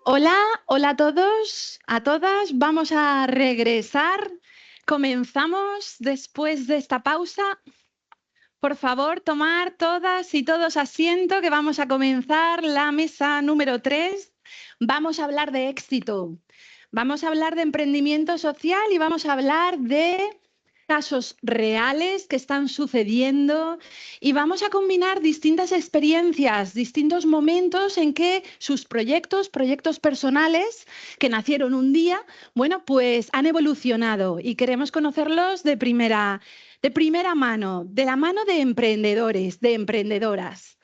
Hola, hola a todos, a todas. Vamos a regresar. Comenzamos después de esta pausa. Por favor, tomar todas y todos asiento, que vamos a comenzar la mesa número 3. Vamos a hablar de éxito. Vamos a hablar de emprendimiento social y vamos a hablar de casos reales que están sucediendo y vamos a combinar distintas experiencias, distintos momentos en que sus proyectos personales que nacieron un día, bueno, pues han evolucionado y queremos conocerlos de primera mano, de la mano de emprendedores, de emprendedoras.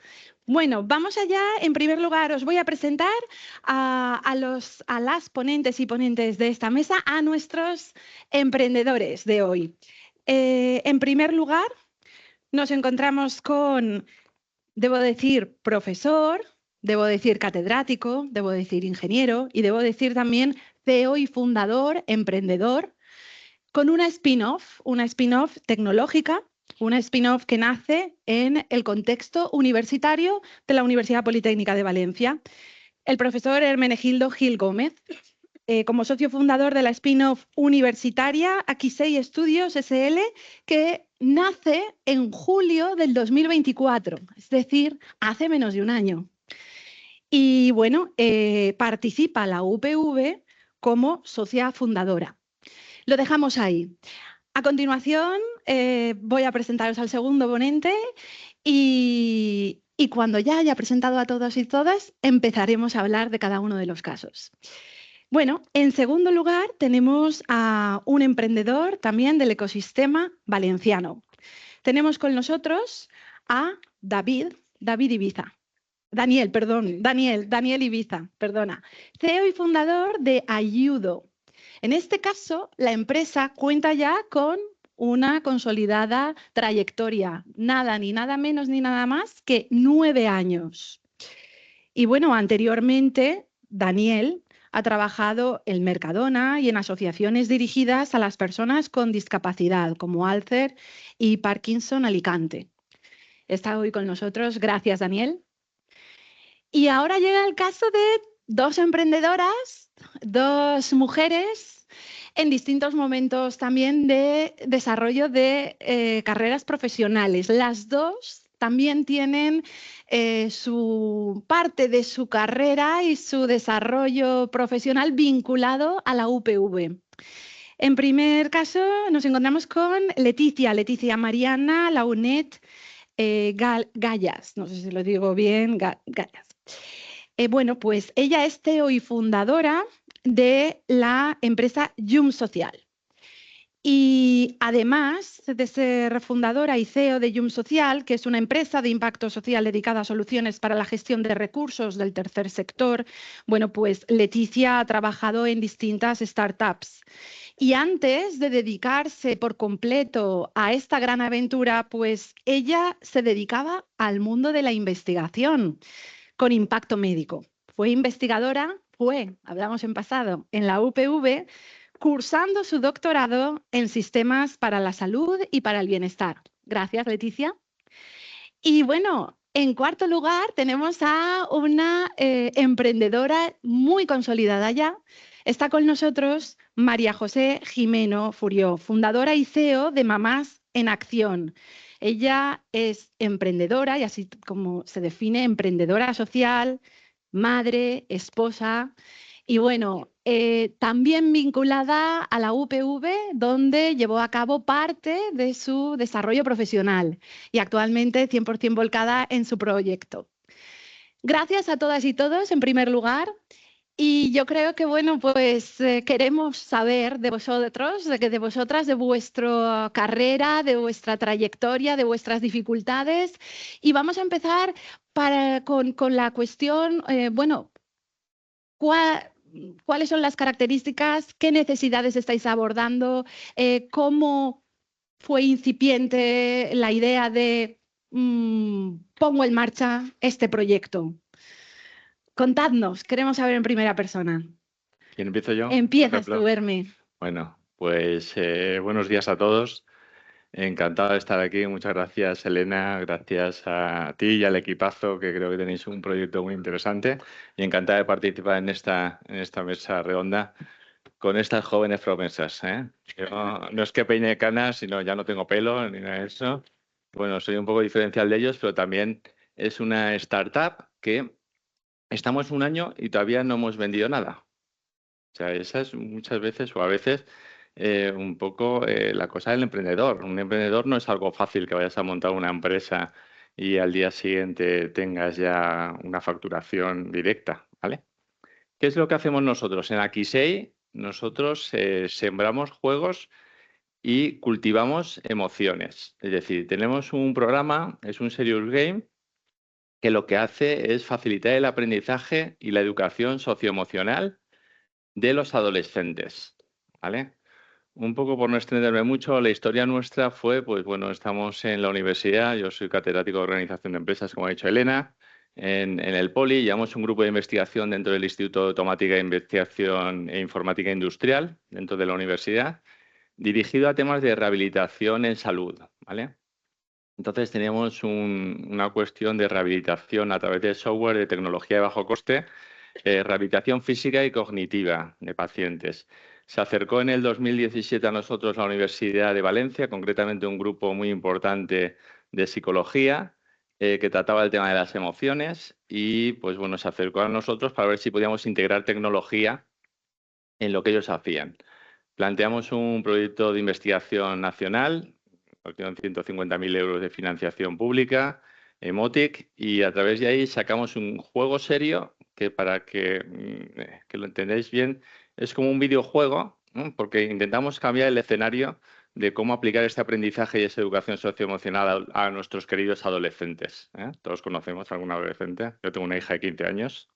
Bueno, vamos allá. En primer lugar, os voy a presentar a las ponentes y ponentes de esta mesa, a nuestros emprendedores de hoy. En primer lugar, nos encontramos con, debo decir, profesor, debo decir catedrático, debo decir ingeniero y debo decir también CEO y fundador, emprendedor, con una spin-off tecnológica, una spin-off que nace en el contexto universitario de la Universidad Politécnica de Valencia. El profesor Hermenegildo Gil Gómez, como socio fundador de la spin-off universitaria Aquisei Estudios SL, que nace en julio del 2024, es decir, hace menos de un año. Y bueno, participa la UPV como socia fundadora. Lo dejamos ahí. A continuación, voy a presentaros al segundo ponente y cuando ya haya presentado a todos y todas, empezaremos a hablar de cada uno de los casos. Bueno, en segundo lugar, tenemos a un emprendedor también del ecosistema valenciano. Tenemos con nosotros a Daniel Ibiza, perdona, CEO y fundador de Ayudo. En este caso, la empresa cuenta ya con una consolidada trayectoria, nada ni nada menos ni nada más que 9 años. Y bueno, anteriormente, Daniel ha trabajado en Mercadona y en asociaciones dirigidas a las personas con discapacidad, como Alzheimer y Parkinson Alicante. Está hoy con nosotros. Gracias, Daniel. Y ahora llega el caso de dos emprendedoras, dos mujeres en distintos momentos también de desarrollo de carreras profesionales. Las dos también tienen su parte de su carrera y su desarrollo profesional vinculado a la UPV. En primer caso nos encontramos con Leticia Mariana Launet Gallas, no sé si lo digo bien, Gallas. Bueno, pues ella es CEO y fundadora de la empresa Yum Social. Y además de ser fundadora y CEO de Yum Social, que es una empresa de impacto social dedicada a soluciones para la gestión de recursos del tercer sector, bueno, pues Leticia ha trabajado en distintas startups. Y antes de dedicarse por completo a esta gran aventura, pues ella se dedicaba al mundo de la investigación con impacto médico. Fue investigadora, hablamos en pasado, en la UPV, cursando su doctorado en sistemas para la salud y para el bienestar. Gracias, Leticia. Y bueno, en cuarto lugar tenemos a una emprendedora muy consolidada ya. Está con nosotros María José Jimeno Furió, fundadora y CEO de Mamás en Acción. Ella es emprendedora y así como se define, emprendedora social, madre, esposa y bueno, también vinculada a la UPV, donde llevó a cabo parte de su desarrollo profesional y actualmente 100% volcada en su proyecto. Gracias a todas y todos, en primer lugar. Y yo creo que, bueno, pues queremos saber de vosotros, de vosotras, de vuestra carrera, de vuestra trayectoria, de vuestras dificultades. Y vamos a empezar con la cuestión, bueno, ¿cuáles son las características? ¿Qué necesidades estáis abordando? ¿Cómo fue incipiente la idea de pongo en marcha este proyecto? Contadnos, queremos saber en primera persona. ¿Quién empiezo yo? Por Empiezas ejemplo. tú, Herme. Bueno, pues buenos días a todos. Encantado de estar aquí. Muchas gracias, Elena. Gracias a ti y al equipazo, que creo que tenéis un proyecto muy interesante. Y encantado de participar en esta mesa redonda con estas jóvenes promesas, ¿eh? Yo no es que peine canas, sino ya no tengo pelo ni nada de eso. Bueno, soy un poco diferencial de ellos, pero también es una startup que estamos un año y todavía no hemos vendido nada. O sea, esa es muchas veces o a veces un poco la cosa del emprendedor. Un emprendedor no es algo fácil que vayas a montar una empresa y al día siguiente tengas ya una facturación directa, ¿vale? ¿Qué es lo que hacemos nosotros? En Aquisei nosotros sembramos juegos y cultivamos emociones. Es decir, tenemos un programa, es un serious game, que lo que hace es facilitar el aprendizaje y la educación socioemocional de los adolescentes, ¿vale? Un poco por no extenderme mucho, la historia nuestra fue, pues bueno, estamos en la universidad, yo soy catedrático de Organización de Empresas, como ha dicho Elena, en el Poli, llevamos un grupo de investigación dentro del Instituto de Automática de Investigación e Informática Industrial, dentro de la universidad, dirigido a temas de rehabilitación en salud, ¿vale? Entonces teníamos una cuestión de rehabilitación a través de software de tecnología de bajo coste, rehabilitación física y cognitiva de pacientes. Se acercó en el 2017 a nosotros la Universidad de Valencia, concretamente un grupo muy importante de psicología que trataba el tema de las emociones y, pues bueno, se acercó a nosotros para ver si podíamos integrar tecnología en lo que ellos hacían. Planteamos un proyecto de investigación nacional, con 150.000 euros de financiación pública, Emotic, y a través de ahí sacamos un juego serio que, para que lo entendáis bien, es como un videojuego, ¿no? Porque intentamos cambiar el escenario de cómo aplicar este aprendizaje y esa educación socioemocional a nuestros queridos adolescentes, ¿eh? Todos conocemos a algún adolescente. Yo tengo una hija de 15 años.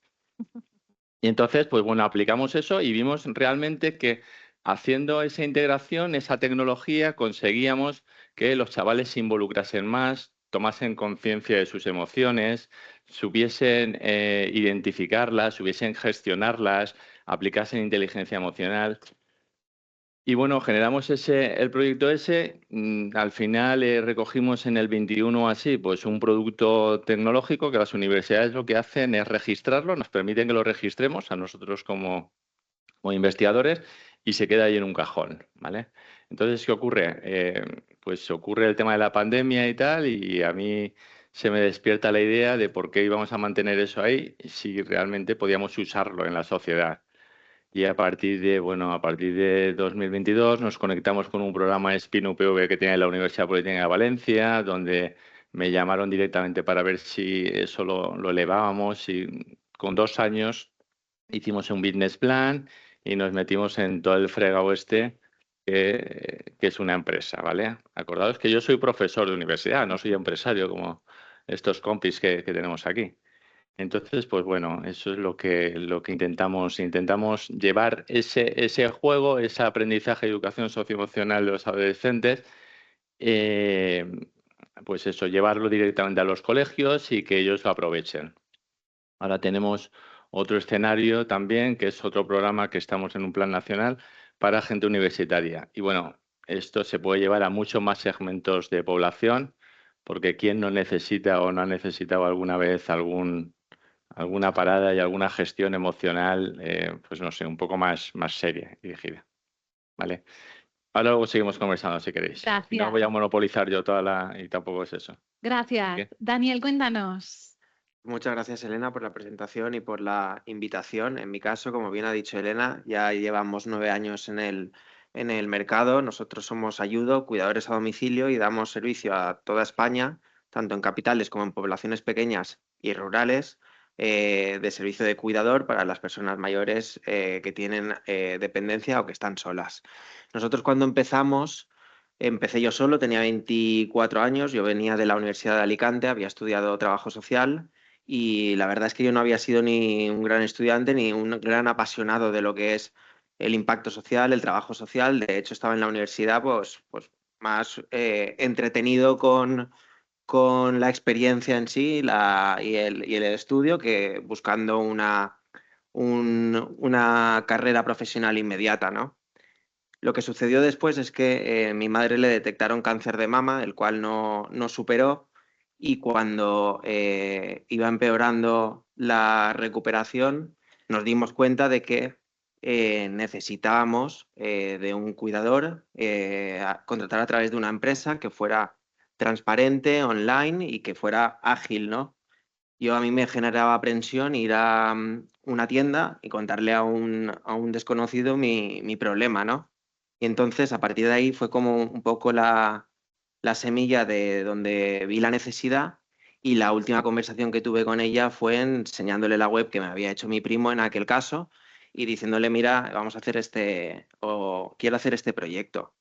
Y entonces, pues bueno, aplicamos eso y vimos realmente que haciendo esa integración, esa tecnología, conseguíamos que los chavales se involucrasen más, tomasen conciencia de sus emociones, supiesen identificarlas, supiesen gestionarlas, aplicasen inteligencia emocional. Y bueno, generamos el proyecto ese. Al final recogimos en el 21 así, pues un producto tecnológico que las universidades lo que hacen es registrarlo, nos permiten que lo registremos a nosotros como investigadores y se queda ahí en un cajón, ¿vale? Entonces, ¿qué ocurre? Pues ocurre el tema de la pandemia y tal, y a mí se me despierta la idea de por qué íbamos a mantener eso ahí si realmente podíamos usarlo en la sociedad. Y a partir de 2022 nos conectamos con un programa Spin-UPV que tiene la Universidad Politécnica de Valencia, donde me llamaron directamente para ver si eso lo elevábamos y con 2 años hicimos un business plan y nos metimos en todo el fregado este que es una empresa, ¿vale? Acordaos que yo soy profesor de universidad, no soy empresario como estos compis que tenemos aquí. Entonces, pues bueno, eso es lo que intentamos. Intentamos llevar ese juego, ese aprendizaje y educación socioemocional de los adolescentes, eh, pues eso, llevarlo directamente a los colegios y que ellos lo aprovechen. Ahora tenemos otro escenario también, que es otro programa que estamos en un plan nacional para gente universitaria. Y bueno, esto se puede llevar a muchos más segmentos de población, porque ¿quién no necesita o no ha necesitado alguna vez alguna parada y alguna gestión emocional, pues no sé, un poco más seria y dirigida? ¿Vale? Ahora luego seguimos conversando si queréis. Y no voy a Gracias. monopolizar yo y tampoco es eso. Gracias. ¿Qué? Daniel, cuéntanos. Muchas gracias, Elena, por la presentación y por la invitación. En mi caso, como bien ha dicho Elena, ya llevamos 9 años en el mercado. Nosotros somos Ayudo, cuidadores a domicilio, y damos servicio a toda España, tanto en capitales como en poblaciones pequeñas y rurales, de servicio de cuidador para las personas mayores que tienen dependencia o que están solas. Nosotros cuando empecé yo solo, tenía 24 años, yo venía de la Universidad de Alicante, había estudiado trabajo social. Y la verdad es que yo no había sido ni un gran estudiante ni un gran apasionado de lo que es el impacto social, el trabajo social. De hecho, estaba en la universidad pues más entretenido con la experiencia en sí y el estudio que buscando una carrera profesional inmediata, ¿no? Lo que sucedió después es que mi madre le detectaron cáncer de mama, el cual no superó, y cuando iba empeorando la recuperación, nos dimos cuenta de que necesitábamos de un cuidador, contratar a través de una empresa que fuera transparente, online y que fuera ágil, ¿no? A mí me generaba aprensión ir a una tienda y contarle a un desconocido mi problema, ¿no? Y entonces, a partir de ahí, fue como un poco la semilla de donde vi la necesidad, y la última conversación que tuve con ella fue enseñándole la web que me había hecho mi primo en aquel caso y diciéndole, mira, vamos a hacer quiero hacer este proyecto.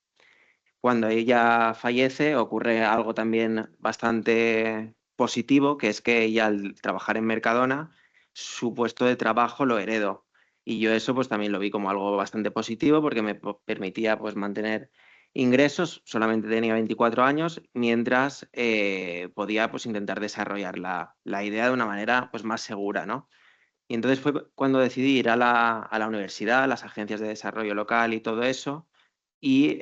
Cuando ella fallece, ocurre algo también bastante positivo, que es que ella, al trabajar en Mercadona, su puesto de trabajo lo heredó. Y yo eso pues también lo vi como algo bastante positivo, porque me permitía pues mantener ingresos. Solamente tenía 24 años, mientras podía pues intentar desarrollar la idea de una manera pues más segura, ¿no? Y entonces fue cuando decidí ir a la universidad, a las agencias de desarrollo local y todo eso, y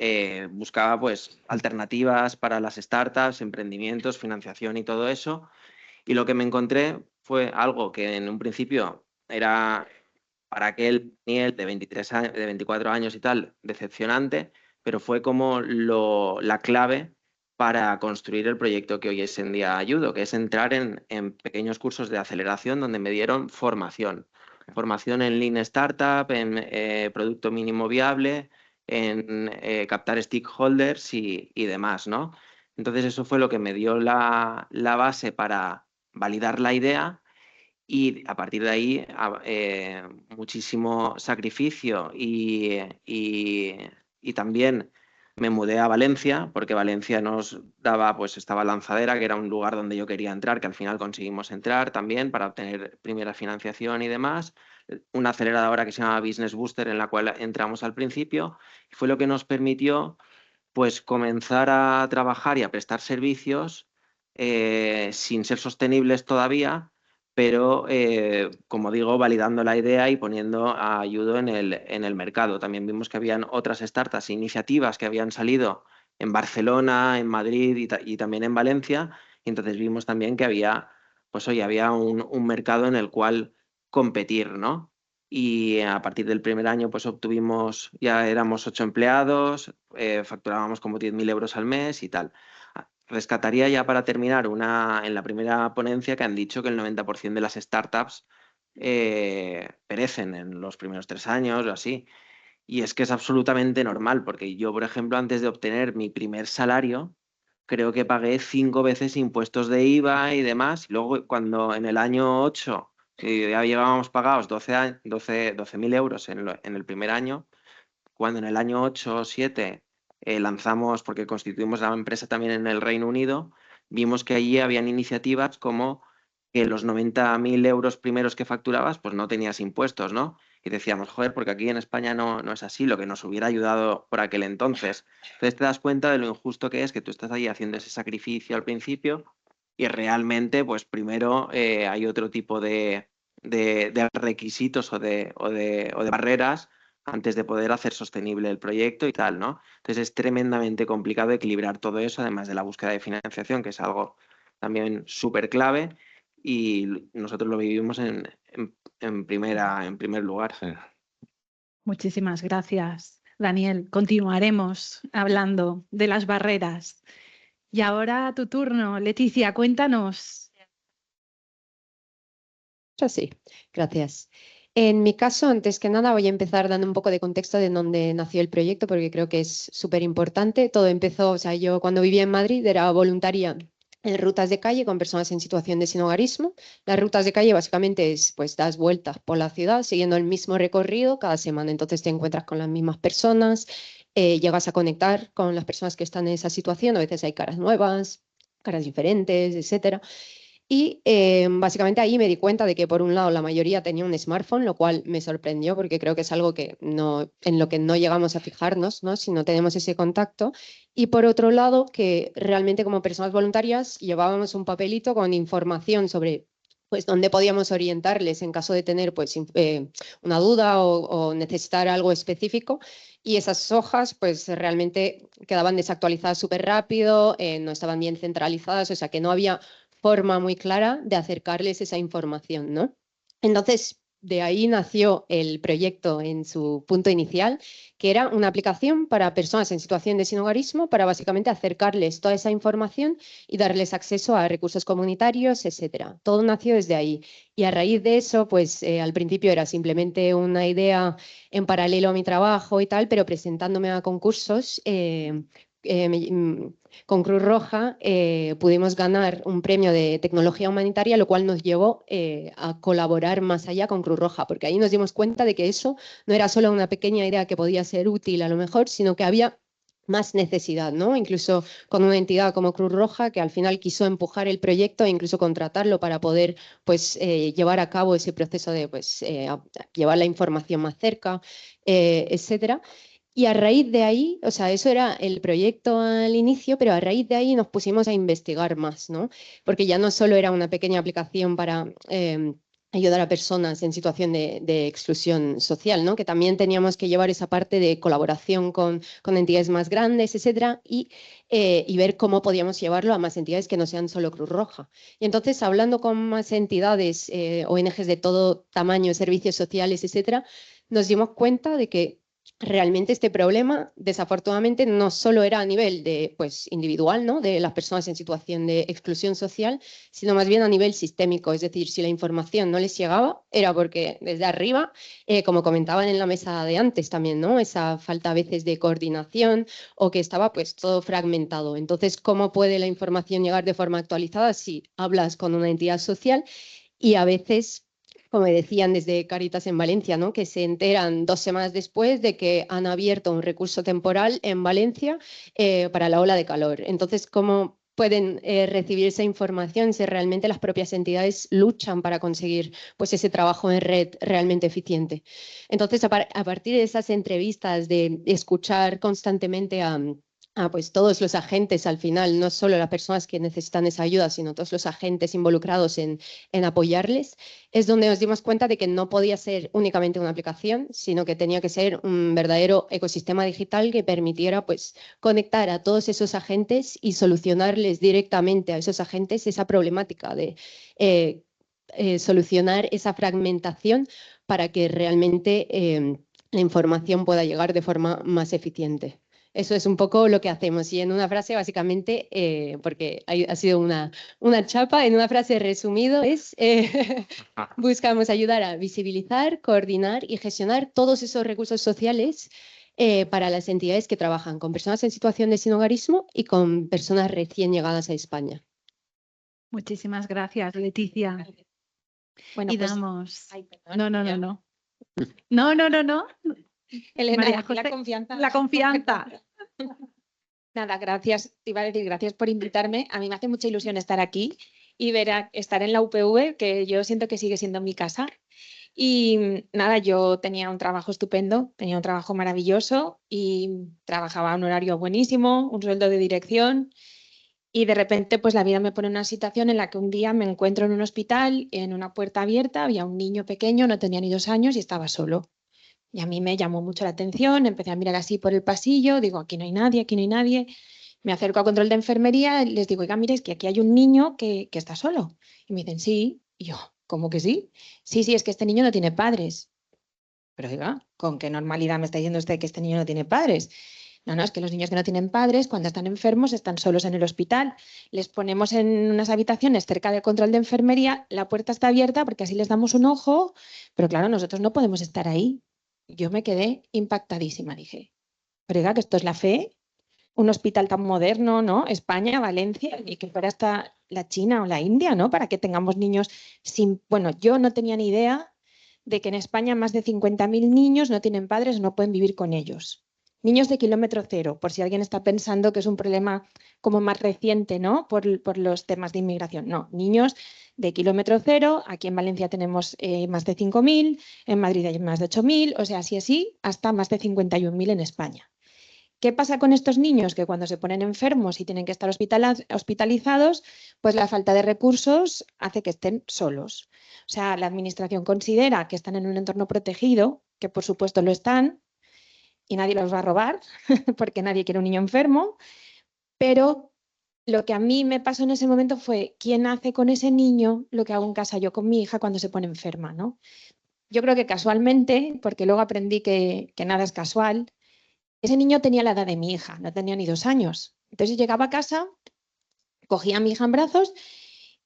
buscaba pues alternativas para las startups, emprendimientos, financiación y todo eso. Y lo que me encontré fue algo que en un principio era, para aquel Daniel de 24 años y tal, decepcionante, pero fue como la clave para construir el proyecto que hoy es en día Ayudo, que es entrar en pequeños cursos de aceleración donde me dieron formación. Formación en Lean Startup, en producto mínimo viable, en captar stakeholders y demás, ¿no? Entonces eso fue lo que me dio la base para validar la idea, y a partir de ahí muchísimo sacrificio y también me mudé a Valencia, porque Valencia nos daba, pues estaba Lanzadera, que era un lugar donde yo quería entrar, que al final conseguimos entrar también para obtener primera financiación y demás. Una aceleradora que se llama Business Booster, en la cual entramos al principio, y fue lo que nos permitió pues comenzar a trabajar y a prestar servicios sin ser sostenibles todavía, pero como digo, validando la idea y poniendo a Ayudo en el mercado. También vimos que habían otras startups e iniciativas que habían salido en Barcelona, en Madrid y también en Valencia, y entonces vimos también que había, pues oye, había un mercado en el cual competir, ¿no? Y a partir del primer año pues ya éramos 8 empleados, facturábamos como 10.000 euros al mes y tal. Rescataría ya para terminar en la primera ponencia, que han dicho que el 90% de las startups perecen en los primeros 3 años o así. Y es que es absolutamente normal, porque yo, por ejemplo, antes de obtener mi primer salario, creo que pagué 5 veces impuestos de IVA y demás. Y luego, cuando en el año 8, que ya llevábamos pagados 12.000 euros en el primer año, cuando en el año 8 o 7 lanzamos, porque constituimos la empresa también en el Reino Unido, vimos que allí habían iniciativas como que los 90.000 euros primeros que facturabas, pues no tenías impuestos, ¿no? Y decíamos, joder, porque aquí en España no es así, lo que nos hubiera ayudado por aquel entonces. Entonces te das cuenta de lo injusto que es que tú estás ahí haciendo ese sacrificio al principio, y realmente, pues primero hay otro tipo de requisitos o de barreras antes de poder hacer sostenible el proyecto y tal, ¿no? Entonces es tremendamente complicado equilibrar todo eso, además de la búsqueda de financiación, que es algo también súper clave, y nosotros lo vivimos en primer lugar. Sí. Muchísimas gracias, Daniel. Continuaremos hablando de las barreras. Y ahora tu turno, Leticia, cuéntanos. Sí, gracias. En mi caso, antes que nada, voy a empezar dando un poco de contexto de dónde nació el proyecto, porque creo que es súper importante. Todo empezó, o sea, yo cuando vivía en Madrid era voluntaria en rutas de calle con personas en situación de sinhogarismo. Las rutas de calle básicamente es, pues, das vueltas por la ciudad siguiendo el mismo recorrido cada semana. Entonces te encuentras con las mismas personas, llegas a conectar con las personas que están en esa situación. A veces hay caras nuevas, caras diferentes, etcétera. Y básicamente ahí me di cuenta de que por un lado la mayoría tenía un smartphone, lo cual me sorprendió porque creo que es algo que en lo que no llegamos a fijarnos, ¿no? Si no tenemos ese contacto. Y por otro lado, que realmente como personas voluntarias llevábamos un papelito con información sobre pues dónde podíamos orientarles en caso de tener pues, una duda o necesitar algo específico. Y esas hojas pues realmente quedaban desactualizadas súper rápido, no estaban bien centralizadas, o sea que no había forma muy clara de acercarles esa información, ¿no? Entonces, de ahí nació el proyecto en su punto inicial, que era una aplicación para personas en situación de sinhogarismo para básicamente acercarles toda esa información y darles acceso a recursos comunitarios, etcétera. Todo nació desde ahí. Y a raíz de eso, pues al principio era simplemente una idea en paralelo a mi trabajo y tal, pero presentándome a concursos, con Cruz Roja pudimos ganar un premio de tecnología humanitaria, lo cual nos llevó a colaborar más allá con Cruz Roja, porque ahí nos dimos cuenta de que eso no era solo una pequeña idea que podía ser útil a lo mejor, sino que había más necesidad, ¿no? Incluso con una entidad como Cruz Roja, que al final quiso empujar el proyecto e incluso contratarlo para poder pues, llevar a cabo ese proceso de pues, llevar la información más cerca, etcétera. Y a raíz de ahí, o sea, eso era el proyecto al inicio, pero a raíz de ahí nos pusimos a investigar más, ¿no? Porque ya no solo era una pequeña aplicación para ayudar a personas en situación de exclusión social, ¿no? Que también teníamos que llevar esa parte de colaboración con entidades más grandes, etcétera, y ver cómo podíamos llevarlo a más entidades que no sean solo Cruz Roja. Y entonces, hablando con más entidades, ONGs de todo tamaño, servicios sociales, etcétera, nos dimos cuenta de que realmente este problema, desafortunadamente, no solo era a nivel de, pues, individual, ¿no? De las personas en situación de exclusión social, sino más bien a nivel sistémico. Es decir, si la información no les llegaba, era porque desde arriba, como comentaban en la mesa de antes también, ¿no? Esa falta a veces de coordinación o que estaba pues todo fragmentado. Entonces, ¿cómo puede la información llegar de forma actualizada si hablas con una entidad social y a veces, como decían desde Cáritas en Valencia, ¿no? Que se enteran 2 semanas después de que han abierto un recurso temporal en Valencia para la ola de calor? Entonces, ¿cómo pueden recibir esa información si realmente las propias entidades luchan para conseguir pues, ese trabajo en red realmente eficiente? Entonces, a partir de esas entrevistas, de escuchar constantemente a pues todos los agentes al final, no solo las personas que necesitan esa ayuda, sino todos los agentes involucrados en apoyarles, es donde nos dimos cuenta de que no podía ser únicamente una aplicación, sino que tenía que ser un verdadero ecosistema digital que permitiera pues, conectar a todos esos agentes y solucionarles directamente a esos agentes esa problemática de solucionar esa fragmentación para que realmente la información pueda llegar de forma más eficiente. Eso es un poco lo que hacemos. Y en una frase, básicamente, porque ha sido una chapa, en una frase resumido es, buscamos ayudar a visibilizar, coordinar y gestionar todos esos recursos sociales para las entidades que trabajan con personas en situación de sinhogarismo y con personas recién llegadas a España. Muchísimas gracias, Leticia. Bueno, y pues, damos... ay, perdón, No. Elena, María aquí la José, confianza. la confianza. Nada, gracias. Te iba a decir gracias por invitarme. A mí me hace mucha ilusión estar aquí y estar en la UPV, que yo siento que sigue siendo mi casa. Y nada, yo tenía un trabajo estupendo, tenía un trabajo maravilloso y trabajaba a un horario buenísimo, un sueldo de dirección. Y de repente, pues la vida me pone en una situación en la que un día me encuentro en un hospital, en una puerta abierta, había un niño pequeño, no tenía ni 2 años y estaba solo. Y a mí me llamó mucho la atención, empecé a mirar así por el pasillo, digo, aquí no hay nadie, aquí no hay nadie. Me acerco a control de enfermería y les digo, oiga, mire, es que aquí hay un niño que está solo. Y me dicen, sí. Y yo, ¿cómo que sí? Sí, es que este niño no tiene padres. Pero oiga, ¿con qué normalidad me está diciendo usted que este niño no tiene padres? No, es que los niños que no tienen padres, cuando están enfermos, están solos en el hospital. Les ponemos en unas habitaciones cerca del control de enfermería, la puerta está abierta porque así les damos un ojo, pero claro, nosotros no podemos estar ahí. Yo me quedé impactadísima, dije, pero oiga, que esto es la fe, un hospital tan moderno, ¿no? España, Valencia, y que fuera hasta la China o la India, ¿no? Para que tengamos niños sin... Bueno, yo no tenía ni idea de que en España más de 50.000 niños no tienen padres o no pueden vivir con ellos. Niños de kilómetro cero, por si alguien está pensando que es un problema como más reciente, ¿no? Por los temas de inmigración. No, niños de kilómetro cero, aquí en Valencia tenemos más de 5.000, en Madrid hay más de 8.000, o sea, así, hasta más de 51.000 en España. ¿Qué pasa con estos niños? Que cuando se ponen enfermos y tienen que estar hospitalizados, pues la falta de recursos hace que estén solos. O sea, la administración considera que están en un entorno protegido, que por supuesto lo están, y nadie los va a robar, porque nadie quiere un niño enfermo, pero lo que a mí me pasó en ese momento fue quién hace con ese niño lo que hago en casa yo con mi hija cuando se pone enferma, ¿no? Yo creo que casualmente, porque luego aprendí que nada es casual, ese niño tenía la edad de mi hija, no tenía ni 2 años. Entonces llegaba a casa, cogía a mi hija en brazos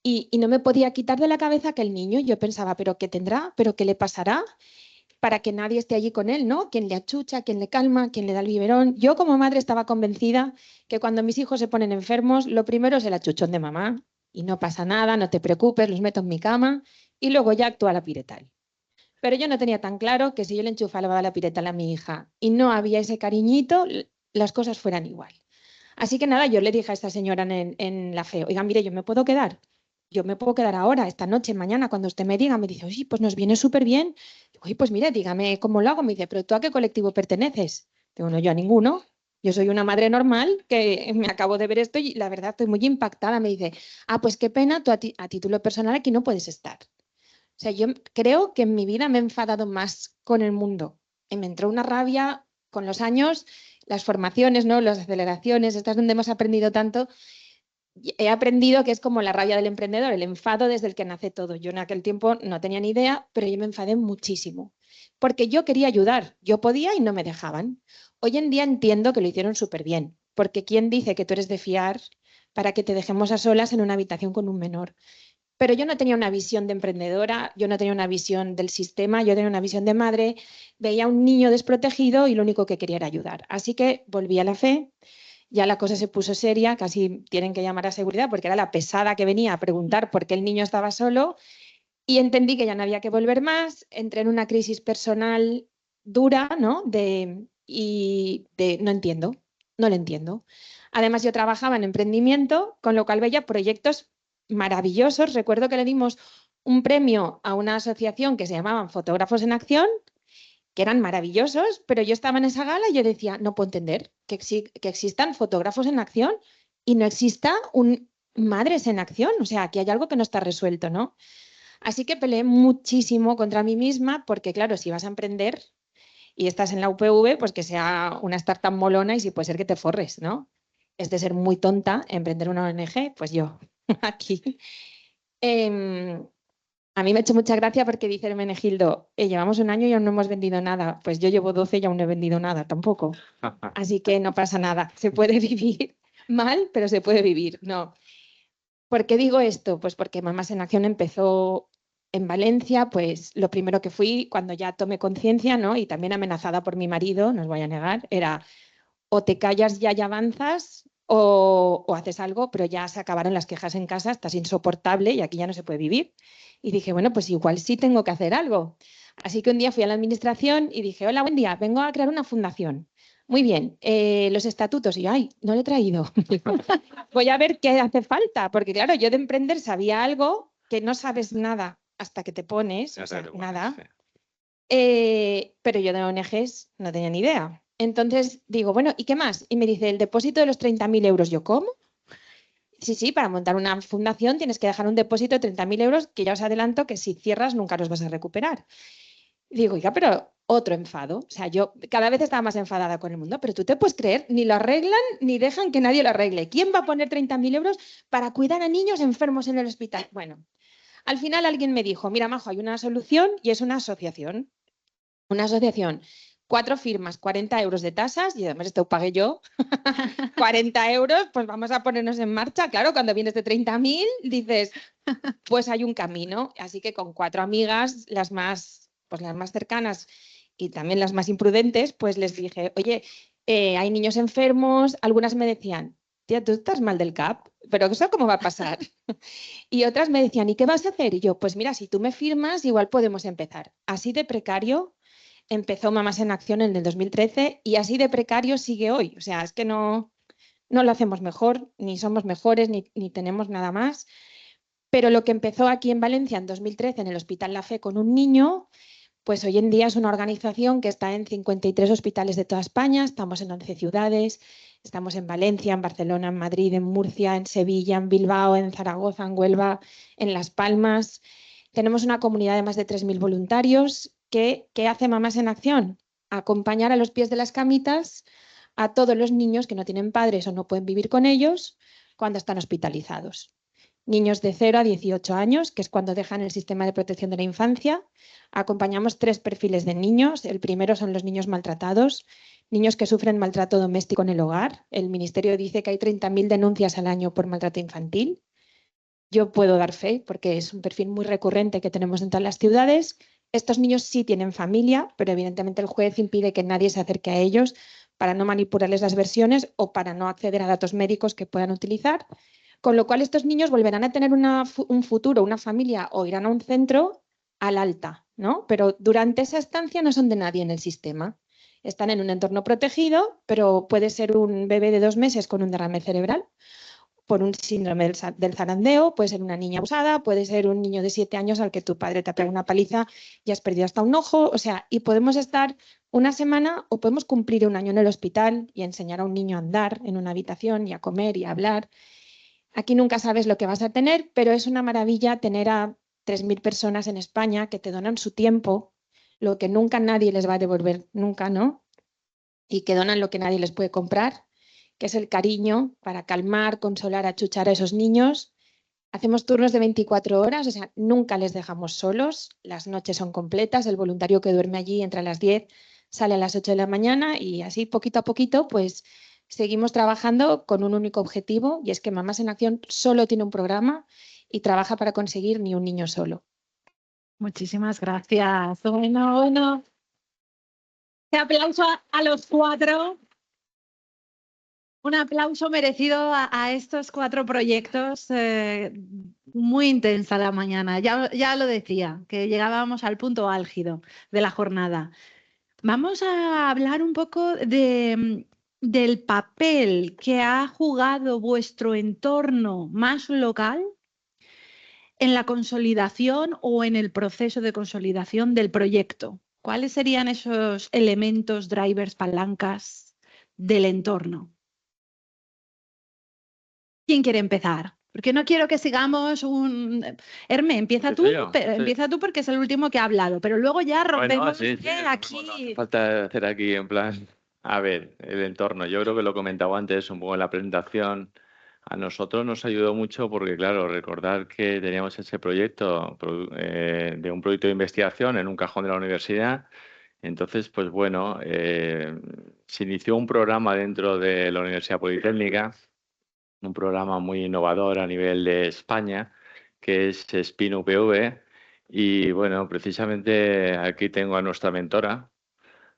y no me podía quitar de la cabeza que el niño, yo pensaba, ¿pero qué tendrá? ¿Pero qué le pasará? Para que nadie esté allí con él, ¿no? Quien le achucha, quien le calma, quien le da el biberón. Yo como madre estaba convencida que cuando mis hijos se ponen enfermos, lo primero es el achuchón de mamá y no pasa nada, no te preocupes, los meto en mi cama y luego ya actúa la piretal. Pero yo no tenía tan claro que si yo le enchufaba la piretal a mi hija y no había ese cariñito, las cosas fueran igual. Así que nada, yo le dije a esta señora en la FE, oiga, mire, yo me puedo quedar. Yo me puedo quedar ahora, esta noche, mañana, cuando usted me diga, me dice, oye, pues nos viene súper bien. Digo, oye, pues mire, dígame cómo lo hago. Me dice, pero ¿tú a qué colectivo perteneces? Digo, no, yo a ninguno. Yo soy una madre normal que me acabo de ver esto y la verdad estoy muy impactada. Me dice, ah, pues qué pena, tú a título personal aquí no puedes estar. O sea, yo creo que en mi vida me he enfadado más con el mundo. Y me entró una rabia con los años, las formaciones, ¿no? Las aceleraciones, estas donde hemos aprendido tanto. He aprendido que es como la rabia del emprendedor, el enfado desde el que nace todo. Yo en aquel tiempo no tenía ni idea, pero yo me enfadé muchísimo, porque yo quería ayudar, yo podía y no me dejaban. Hoy en día entiendo que lo hicieron súper bien, porque ¿quién dice que tú eres de fiar para que te dejemos a solas en una habitación con un menor? Pero yo no tenía una visión de emprendedora, yo no tenía una visión del sistema, yo tenía una visión de madre, veía a un niño desprotegido y lo único que quería era ayudar. Así que volví a la FE. Ya la cosa se puso seria, casi tienen que llamar a seguridad porque era la pesada que venía a preguntar por qué el niño estaba solo y entendí que ya no había que volver más, entré en una crisis personal dura, ¿no? No entiendo, no lo entiendo. Además yo trabajaba en emprendimiento, con lo cual veía proyectos maravillosos. Recuerdo que le dimos un premio a una asociación que se llamaban Fotógrafos en Acción, que eran maravillosos, pero yo estaba en esa gala y yo decía, no puedo entender que existan fotógrafos en acción y no exista madres en acción. O sea, aquí hay algo que no está resuelto, ¿no? Así que peleé muchísimo contra mí misma porque, claro, si vas a emprender y estás en la UPV, pues que sea una startup molona y si puede ser que te forres, ¿no? Es de ser muy tonta emprender una ONG, pues yo, aquí. A mí me ha hecho mucha gracia porque dice Hermenegildo, llevamos 1 año y aún no hemos vendido nada. Pues yo llevo 12 y aún no he vendido nada tampoco. Así que no pasa nada. Se puede vivir mal, pero se puede vivir. No. ¿Por qué digo esto? Pues porque Mamás en Acción empezó en Valencia, pues lo primero que fui cuando ya tomé conciencia, ¿no? Y también amenazada por mi marido, no os voy a negar, era o te callas ya y avanzas o haces algo, pero ya se acabaron las quejas en casa, estás insoportable y aquí ya no se puede vivir. Y dije, bueno, pues igual sí tengo que hacer algo. Así que un día fui a la administración y dije, hola, buen día, vengo a crear una fundación. Muy bien, los estatutos. Y yo, ay, no lo he traído. Voy a ver qué hace falta, porque claro, yo de emprender sabía algo que no sabes nada hasta que te pones, o sea, nada. Pero yo de ONGs no tenía ni idea. Entonces digo, bueno, ¿y qué más? Y me dice, el depósito de los 30.000 euros. Yo, ¿cómo? Sí, para montar una fundación tienes que dejar un depósito de 30.000 euros que ya os adelanto que si cierras nunca los vas a recuperar. Y digo, oiga, pero otro enfado. O sea, yo cada vez estaba más enfadada con el mundo, pero tú te puedes creer, ni lo arreglan ni dejan que nadie lo arregle. ¿Quién va a poner 30.000 euros para cuidar a niños enfermos en el hospital? Bueno, al final alguien me dijo, mira, Majo, hay una solución y es una asociación. Una asociación, 4 firmas, 40 euros de tasas y además esto pagué yo. 40 euros, pues vamos a ponernos en marcha. Claro, cuando vienes de 30.000 dices, pues hay un camino. Así que con 4 amigas, las más cercanas y también las más imprudentes, pues les dije, oye, hay niños enfermos. Algunas me decían, tía, tú estás mal del CAP, pero ¿eso cómo va a pasar? Y otras me decían, ¿y qué vas a hacer? Y yo, pues mira, si tú me firmas, igual podemos empezar. Así de precario empezó Mamás en Acción en el 2013 y así de precario sigue hoy. O sea, es que no lo hacemos mejor, ni somos mejores, ni tenemos nada más. Pero lo que empezó aquí en Valencia en 2013 en el Hospital La Fe con un niño, pues hoy en día es una organización que está en 53 hospitales de toda España, estamos en 11 ciudades, estamos en Valencia, en Barcelona, en Madrid, en Murcia, en Sevilla, en Bilbao, en Zaragoza, en Huelva, en Las Palmas. Tenemos una comunidad de más de 3.000 voluntarios que hace Mamás en Acción, acompañar a los pies de las camitas a todos los niños que no tienen padres o no pueden vivir con ellos cuando están hospitalizados. Niños de 0 a 18 años, que es cuando dejan el sistema de protección de la infancia. Acompañamos 3 perfiles de niños. El primero son los niños maltratados, niños que sufren maltrato doméstico en el hogar. El Ministerio dice que hay 30.000 denuncias al año por maltrato infantil. Yo puedo dar fe porque es un perfil muy recurrente que tenemos en todas las ciudades. Estos niños sí tienen familia, pero evidentemente el juez impide que nadie se acerque a ellos para no manipularles las versiones o para no acceder a datos médicos que puedan utilizar. Con lo cual estos niños volverán a tener un futuro, una familia o irán a un centro al alta, ¿no? Pero durante esa estancia no son de nadie en el sistema. Están en un entorno protegido, pero puede ser un bebé de 2 meses con un derrame cerebral por un síndrome del zarandeo, puede ser una niña abusada, puede ser un niño de 7 años al que tu padre te ha pegado una paliza y has perdido hasta un ojo, o sea, y podemos estar una semana o podemos cumplir un año en el hospital y enseñar a un niño a andar en una habitación y a comer y a hablar. Aquí nunca sabes lo que vas a tener, pero es una maravilla tener a 3.000 personas en España que te donan su tiempo, lo que nunca nadie les va a devolver, nunca, ¿no? Y que donan lo que nadie les puede comprar, que es el cariño para calmar, consolar, achuchar a esos niños. Hacemos turnos de 24 horas, o sea, nunca les dejamos solos, las noches son completas, el voluntario que duerme allí entra a las 10, sale a las 8 de la mañana y así poquito a poquito pues seguimos trabajando con un único objetivo y es que Mamás en Acción solo tiene un programa y trabaja para conseguir ni un niño solo. Muchísimas gracias. Bueno. Un aplauso a los 4. Un aplauso merecido a estos 4 proyectos. Muy intensa la mañana. Ya lo decía, que llegábamos al punto álgido de la jornada. Vamos a hablar un poco del papel que ha jugado vuestro entorno más local en la consolidación o en el proceso de consolidación del proyecto. ¿Cuáles serían esos elementos, drivers, palancas del entorno? ¿Quién quiere empezar? Porque no quiero que sigamos un... Herme, empieza tú porque es el último que ha hablado, pero luego ya rompemos aquí... No hace falta hacer aquí en plan... A ver, el entorno. Yo creo que lo comentaba antes un poco en la presentación. A nosotros nos ayudó mucho porque, claro, recordar que teníamos ese proyecto de un proyecto de investigación en un cajón de la universidad. Entonces, pues bueno, se inició un programa dentro de la Universidad Politécnica, un programa muy innovador a nivel de España, que es Spin UPV. Y bueno, precisamente aquí tengo a nuestra mentora,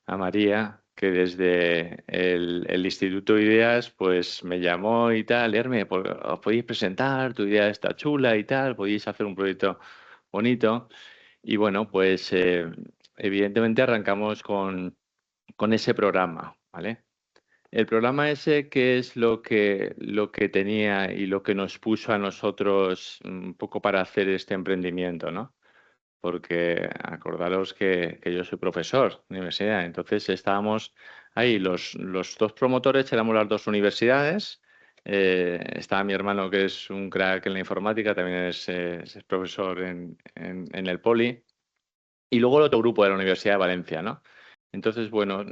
a María, que desde el Instituto de Ideas pues me llamó y tal, Herme, os podéis presentar, tu idea está chula y tal, podéis hacer un proyecto bonito. Y bueno, pues evidentemente arrancamos con ese programa, ¿vale? El programa ese, ¿qué es lo que tenía y lo que nos puso a nosotros un poco para hacer este emprendimiento, ¿no? Porque acordaros que yo soy profesor de universidad, entonces estábamos ahí, los 2 promotores éramos las 2 universidades, estaba mi hermano que es un crack en la informática, también es profesor en el Poli, y luego el otro grupo de la Universidad de Valencia, ¿no? Entonces, bueno,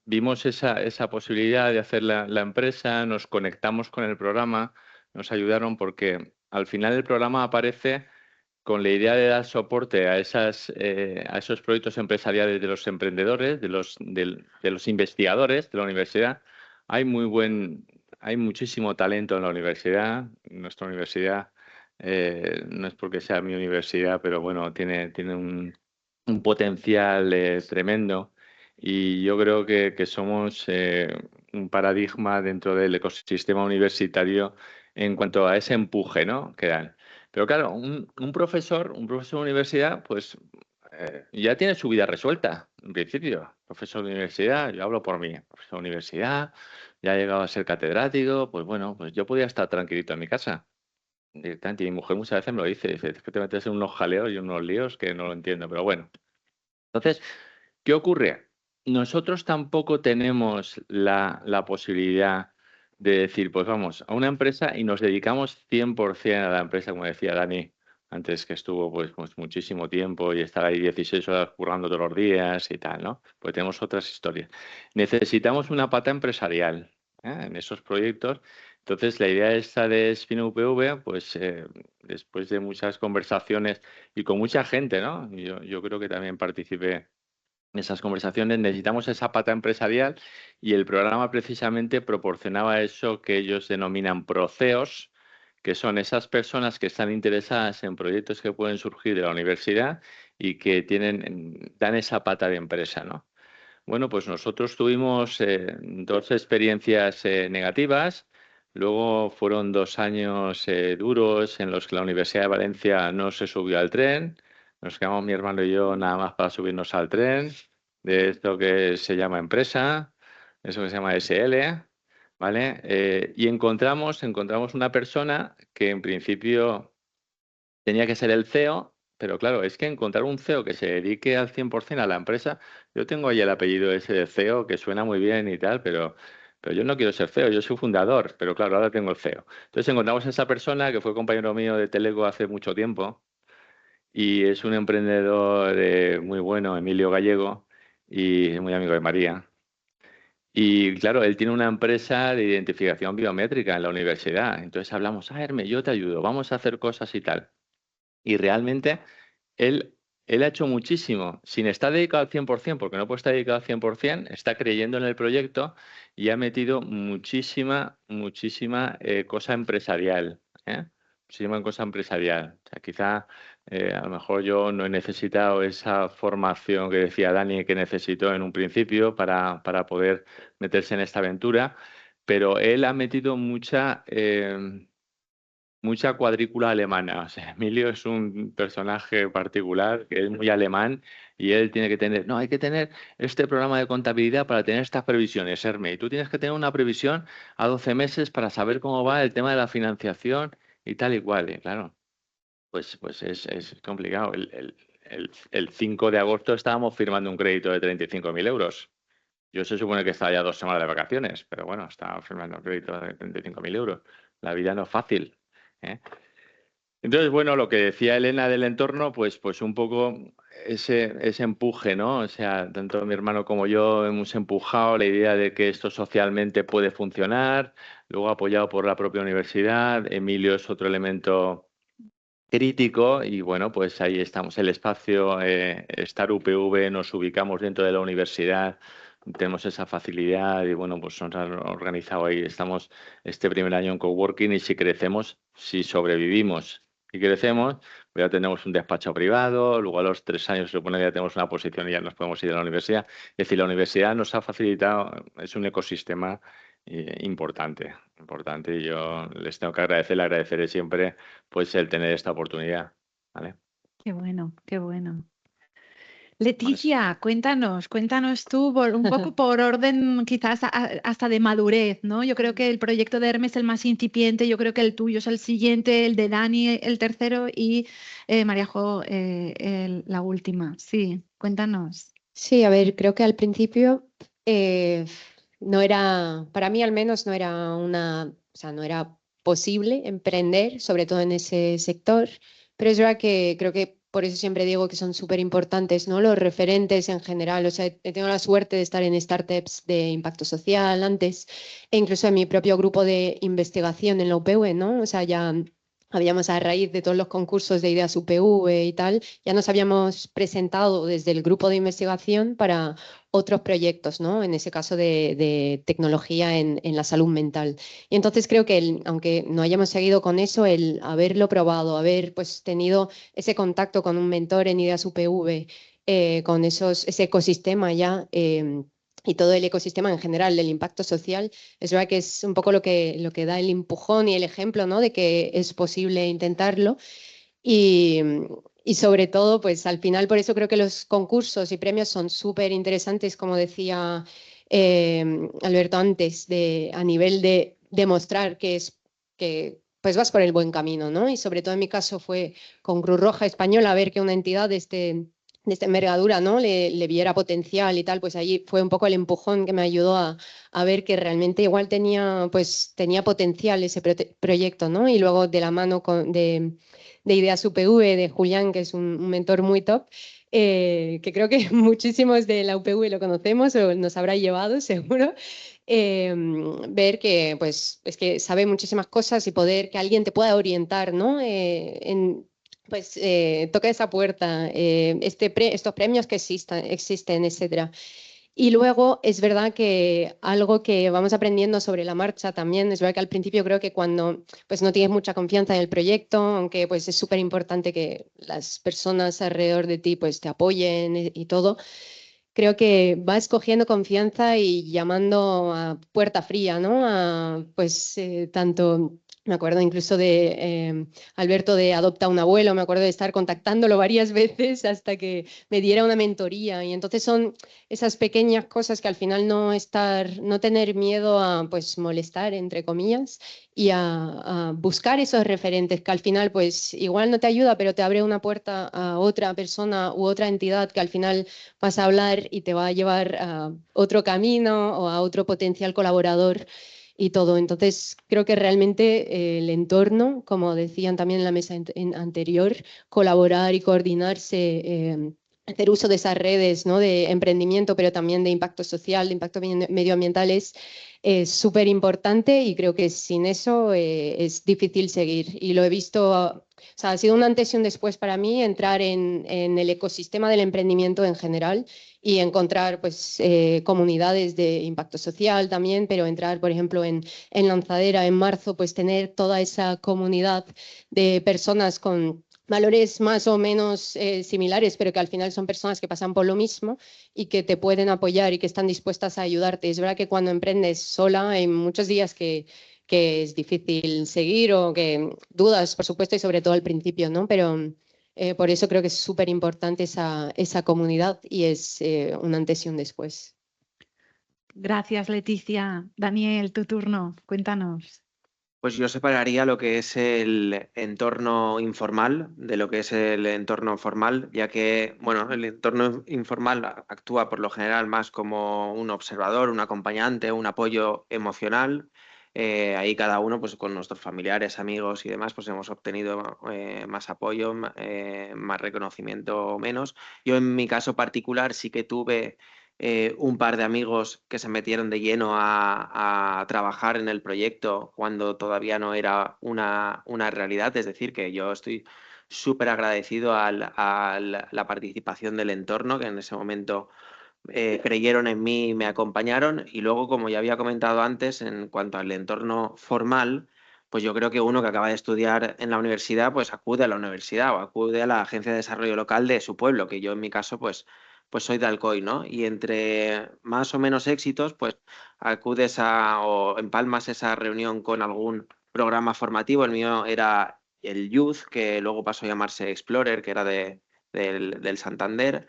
vimos esa posibilidad de hacer la empresa, nos conectamos con el programa, nos ayudaron porque al final el programa aparece con la idea de dar soporte a esos proyectos empresariales de los emprendedores, de los investigadores de la universidad. Hay muchísimo talento en la universidad. Nuestra universidad no es porque sea mi universidad, pero bueno, tiene un potencial tremendo. Y yo creo que somos un paradigma dentro del ecosistema universitario en cuanto a ese empuje, ¿no?, que dan. Pero claro, un profesor de universidad, pues ya tiene su vida resuelta, en principio. Profesor de universidad, yo hablo por mí, profesor de universidad, ya ha llegado a ser catedrático, pues bueno, pues yo podía estar tranquilito en mi casa. Directamente, y mi mujer muchas veces me lo dice, es que te metes en unos jaleos y unos líos que no lo entiendo, pero bueno. Entonces, ¿qué ocurre? Nosotros tampoco tenemos la posibilidad de decir, pues vamos a una empresa y nos dedicamos 100% a la empresa, como decía Dani antes, que estuvo pues muchísimo tiempo y estar ahí 16 horas currando todos los días y tal, ¿no? Pues tenemos otras historias. Necesitamos una pata empresarial, en esos proyectos. Entonces, la idea esta de Spin UPV, pues después de muchas conversaciones y con mucha gente, ¿no? Yo creo que también participé en esas conversaciones, necesitamos esa pata empresarial y el programa precisamente proporcionaba eso que ellos denominan proceos, que son esas personas que están interesadas en proyectos que pueden surgir de la universidad y que dan esa pata de empresa, ¿no? Bueno, pues nosotros tuvimos 2 experiencias negativas. Luego fueron 2 años duros en los que la Universidad de Valencia no se subió al tren. Nos quedamos mi hermano y yo nada más para subirnos al tren de esto que se llama empresa, eso que se llama SL, ¿vale? Y encontramos una persona que en principio tenía que ser el CEO, pero claro, es que encontrar un CEO que se dedique al 100% a la empresa, yo tengo ahí el apellido ese de CEO que suena muy bien y tal, pero yo no quiero ser CEO, yo soy fundador, pero claro, ahora tengo el CEO. Entonces encontramos a esa persona que fue compañero mío de Teleco hace mucho tiempo y es un emprendedor muy bueno, Emilio Gallego, y es muy amigo de María. Y claro, él tiene una empresa de identificación biométrica en la universidad. Entonces hablamos, Hermes, yo te ayudo, vamos a hacer cosas y tal. Y realmente él, él ha hecho muchísimo, sin estar dedicado al 100%, porque no puede estar dedicado al 100%, está creyendo en el proyecto y ha metido muchísima cosa empresarial, ¿eh? Muchísima cosa empresarial. O sea, quizá a lo mejor yo no he necesitado esa formación que decía Dani que necesitó en un principio para poder meterse en esta aventura, pero él ha metido mucha cuadrícula alemana. O sea, Emilio es un personaje particular que es muy alemán y él tiene que tener, no, hay que tener este programa de contabilidad para tener estas previsiones, Herme. Y tú tienes que tener una previsión a 12 meses para saber cómo va el tema de la financiación y tal y cual. Y claro, pues es complicado. El 5 de agosto estábamos firmando un crédito de 35.000 euros. Yo se supone que estaba ya 2 semanas de vacaciones, pero bueno, estaba firmando un crédito de 35.000 euros. La vida no es fácil, ¿eh? Entonces, bueno, lo que decía Elena del entorno, pues un poco ese empuje, ¿no? O sea, tanto mi hermano como yo hemos empujado la idea de que esto socialmente puede funcionar, luego apoyado por la propia universidad. Emilio es otro elemento crítico y bueno, pues ahí estamos. El espacio Star UPV, nos ubicamos dentro de la universidad, tenemos esa facilidad y bueno, pues nos han organizado ahí. Estamos este primer año en coworking y si crecemos, si sobrevivimos y crecemos, pues ya tenemos un despacho privado, luego a los 3 años se supone que ya tenemos una posición y ya nos podemos ir a la universidad. Es decir, la universidad nos ha facilitado, es un ecosistema importante, y yo les tengo que agradecer, le agradeceré siempre pues el tener esta oportunidad, ¿vale? Qué bueno, qué bueno. Pues, Leticia, cuéntanos tú un poco por orden quizás hasta de madurez, ¿no? Yo creo que el proyecto de Hermes es el más incipiente, yo creo que el tuyo es el siguiente, el de Dani el tercero y Mariajo la última. Sí, cuéntanos. Sí, a ver, creo que al principio no era, para mí al menos no era o sea, no era posible emprender, sobre todo en ese sector, pero es verdad que creo que por eso siempre digo que son súper importantes, ¿no? Los referentes en general, o sea, he tenido la suerte de estar en startups de impacto social antes, e incluso en mi propio grupo de investigación en la UPV, ¿no? O sea, ya habíamos a raíz de todos los concursos de ideas UPV y tal, ya nos habíamos presentado desde el grupo de investigación para otros proyectos, ¿no? En ese caso de tecnología en la salud mental. Y entonces creo que aunque no hayamos seguido con eso, el haberlo probado, haber pues tenido ese contacto con un mentor en ideas UPV, con ese ecosistema ya, y todo el ecosistema en general del impacto social, es verdad que es un poco lo que da el empujón y el ejemplo, ¿no? De que es posible intentarlo. Y, y sobre todo, pues al final, por eso creo que los concursos y premios son súper interesantes, como decía Alberto antes, a nivel de demostrar que pues vas por el buen camino, ¿no? Y sobre todo en mi caso fue con Cruz Roja Española, ver que una entidad de esta envergadura, ¿no? Le viera potencial y tal, pues ahí fue un poco el empujón que me ayudó a ver que realmente igual tenía potencial ese proyecto, ¿no? Y luego de la mano de Ideas UPV, de Julián, que es un mentor muy top, que creo que muchísimos de la UPV lo conocemos o nos habrá llevado, seguro. Ver que pues es que sabe muchísimas cosas y poder que alguien te pueda orientar, ¿no? Toca esa puerta, estos premios que existen, etcétera. Y luego es verdad que algo que vamos aprendiendo sobre la marcha también, es verdad que al principio creo que cuando pues no tienes mucha confianza en el proyecto, aunque pues es súper importante que las personas alrededor de ti pues te apoyen y todo, creo que vas cogiendo confianza y llamando a puerta fría, ¿no? Tanto, me acuerdo incluso de Alberto de Adopta un Abuelo, me acuerdo de estar contactándolo varias veces hasta que me diera una mentoría. Y entonces son esas pequeñas cosas que al final no tener miedo a pues molestar, entre comillas, y a buscar esos referentes que al final pues igual no te ayuda, pero te abre una puerta a otra persona u otra entidad que al final vas a hablar y te va a llevar a otro camino o a otro potencial colaborador y todo. Entonces, creo que realmente el entorno, como decían también en la mesa anterior, colaborar y coordinarse, hacer uso de esas redes, ¿no? De emprendimiento, pero también de impacto social, de impacto medioambiental es súper importante y creo que sin eso es difícil seguir. Y lo he visto, o sea, ha sido un antes y un después para mí entrar en el ecosistema del emprendimiento en general y encontrar pues, comunidades de impacto social también, pero entrar, por ejemplo, en Lanzadera en marzo, pues tener toda esa comunidad de personas con valores más o menos similares, pero que al final son personas que pasan por lo mismo y que te pueden apoyar y que están dispuestas a ayudarte. Es verdad que cuando emprendes sola hay muchos días que es difícil seguir o que dudas, por supuesto, y sobre todo al principio, ¿no? Pero por eso creo que es súper importante esa comunidad y es un antes y un después. Gracias, Leticia. Daniel, tu turno. Cuéntanos. Pues yo separaría lo que es el entorno informal de lo que es el entorno formal, ya que, bueno, el entorno informal actúa por lo general más como un observador, un acompañante, un apoyo emocional. Ahí cada uno, pues con nuestros familiares, amigos y demás, pues hemos obtenido más apoyo, más reconocimiento o menos. Yo en mi caso particular sí que tuve un par de amigos que se metieron de lleno a trabajar en el proyecto cuando todavía no era una realidad. Es decir, que yo estoy súper agradecido a la participación del entorno, que en ese momento creyeron en mí y me acompañaron. Y luego, como ya había comentado antes, en cuanto al entorno formal, pues yo creo que uno que acaba de estudiar en la universidad, pues acude a la universidad o acude a la agencia de desarrollo local de su pueblo, que yo en mi caso, pues soy de Alcoy, ¿no? Y entre más o menos éxitos, pues acudes o empalmas esa reunión con algún programa formativo. El mío era el Youth, que luego pasó a llamarse Explorer, que era del Santander.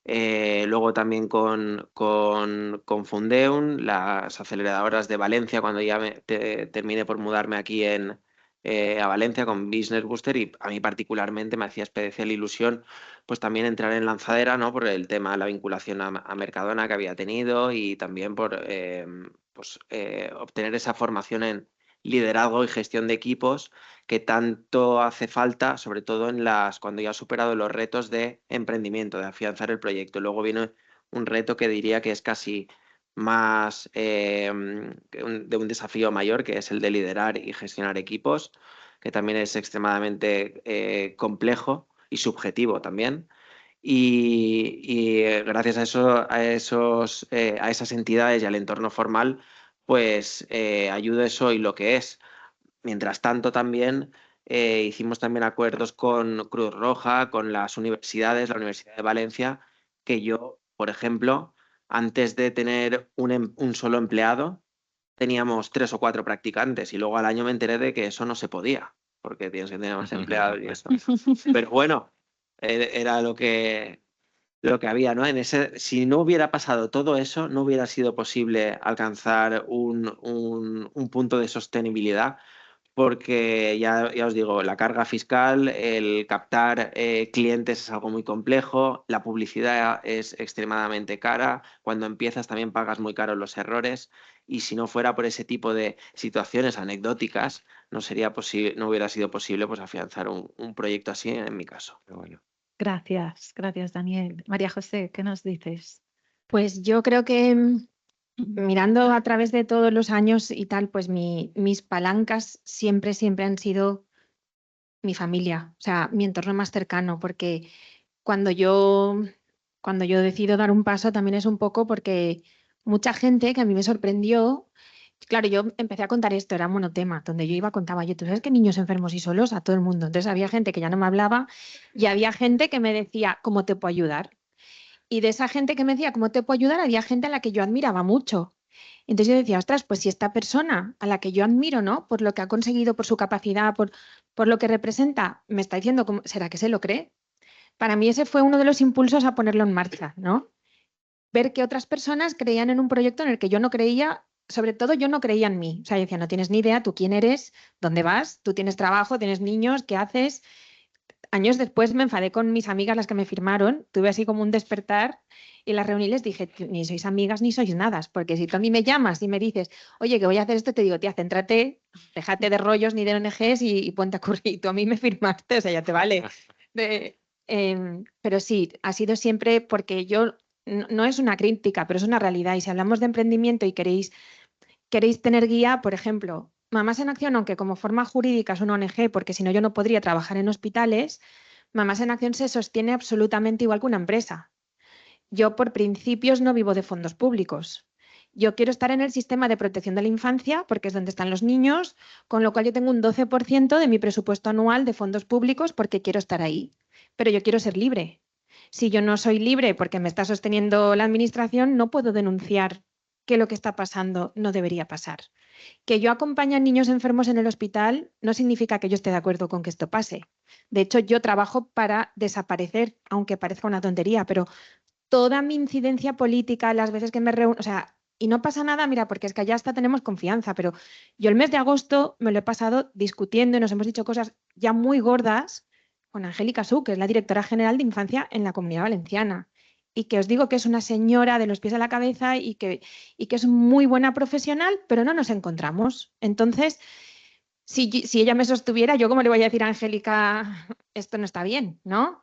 Luego también con Fundeum, las aceleradoras de Valencia, cuando ya terminé por mudarme aquí a Valencia con Business Booster, y a mí particularmente me hacía especial ilusión pues también entrar en Lanzadera, ¿no? Por el tema de la vinculación a Mercadona que había tenido y también por obtener esa formación en liderazgo y gestión de equipos que tanto hace falta, sobre todo cuando ya has superado los retos de emprendimiento, de afianzar el proyecto. Luego viene un reto que diría que es casi más de un desafío mayor, que es el de liderar y gestionar equipos, que también es extremadamente complejo y subjetivo también. Y gracias a esas entidades y al entorno formal, pues ayuda eso y lo que es. Mientras tanto, también hicimos también acuerdos con Cruz Roja, con las universidades, la Universidad de Valencia, que yo, por ejemplo, antes de tener un solo empleado, teníamos 3 o 4 practicantes y luego al año me enteré de que eso no se podía, porque tienes que tener más empleados y eso. Pero bueno, era lo que había, ¿no? Si no hubiera pasado todo eso, no hubiera sido posible alcanzar un punto de sostenibilidad, porque ya os digo, la carga fiscal, el captar clientes es algo muy complejo, la publicidad es extremadamente cara, cuando empiezas también pagas muy caro los errores, y si no fuera por ese tipo de situaciones anecdóticas, no hubiera sido posible pues afianzar un proyecto así en mi caso. Pero bueno. Gracias, Daniel. María José, ¿qué nos dices? Pues yo creo que mirando a través de todos los años y tal, pues mis palancas siempre han sido mi familia, o sea, mi entorno más cercano, porque cuando yo decido dar un paso también es un poco porque mucha gente que a mí me sorprendió, claro, yo empecé a contar esto, era monotema, donde yo iba contaba, yo, ¿tú sabes que niños enfermos y solos? A todo el mundo. Entonces había gente que ya no me hablaba y había gente que me decía, ¿cómo te puedo ayudar? Y de esa gente que me decía, ¿cómo te puedo ayudar? Había gente a la que yo admiraba mucho. Entonces yo decía, ostras, pues si esta persona a la que yo admiro, ¿no? Por lo que ha conseguido, por su capacidad, por lo que representa, me está diciendo, ¿será que se lo cree? Para mí ese fue uno de los impulsos a ponerlo en marcha, ¿no? Ver que otras personas creían en un proyecto en el que yo no creía, sobre todo yo no creía en mí. O sea, yo decía, no tienes ni idea, tú quién eres, dónde vas, tú tienes trabajo, tienes niños, ¿qué haces? Años después me enfadé con mis amigas, las que me firmaron, tuve así como un despertar y las reuní y les dije, ni sois amigas ni sois nada, porque si tú a mí me llamas y me dices, oye, que voy a hacer esto, te digo, tía, céntrate, déjate de rollos ni de ONGs y ponte a currir. Y tú a mí me firmaste, o sea, ya te vale. Pero sí, ha sido siempre porque yo, no es una crítica, pero es una realidad. Y si hablamos de emprendimiento y queréis tener guía, por ejemplo, Mamás en Acción, aunque como forma jurídica es una ONG, porque si no yo no podría trabajar en hospitales, Mamás en Acción se sostiene absolutamente igual que una empresa. Yo por principios no vivo de fondos públicos. Yo quiero estar en el sistema de protección de la infancia, porque es donde están los niños, con lo cual yo tengo un 12% de mi presupuesto anual de fondos públicos porque quiero estar ahí. Pero yo quiero ser libre. Si yo no soy libre porque me está sosteniendo la administración, no puedo denunciar que lo que está pasando no debería pasar. Que yo acompañe a niños enfermos en el hospital no significa que yo esté de acuerdo con que esto pase. De hecho, yo trabajo para desaparecer, aunque parezca una tontería, pero toda mi incidencia política, las veces que me reúno, o sea, y no pasa nada, mira, porque es que ya hasta tenemos confianza, pero yo el mes de agosto me lo he pasado discutiendo y nos hemos dicho cosas ya muy gordas con Angélica Su, que es la directora general de Infancia en la Comunidad Valenciana. Y que os digo que es una señora de los pies a la cabeza y que es muy buena profesional, pero no nos encontramos. Entonces, si ella me sostuviera, yo cómo le voy a decir a Angélica, esto no está bien, ¿no?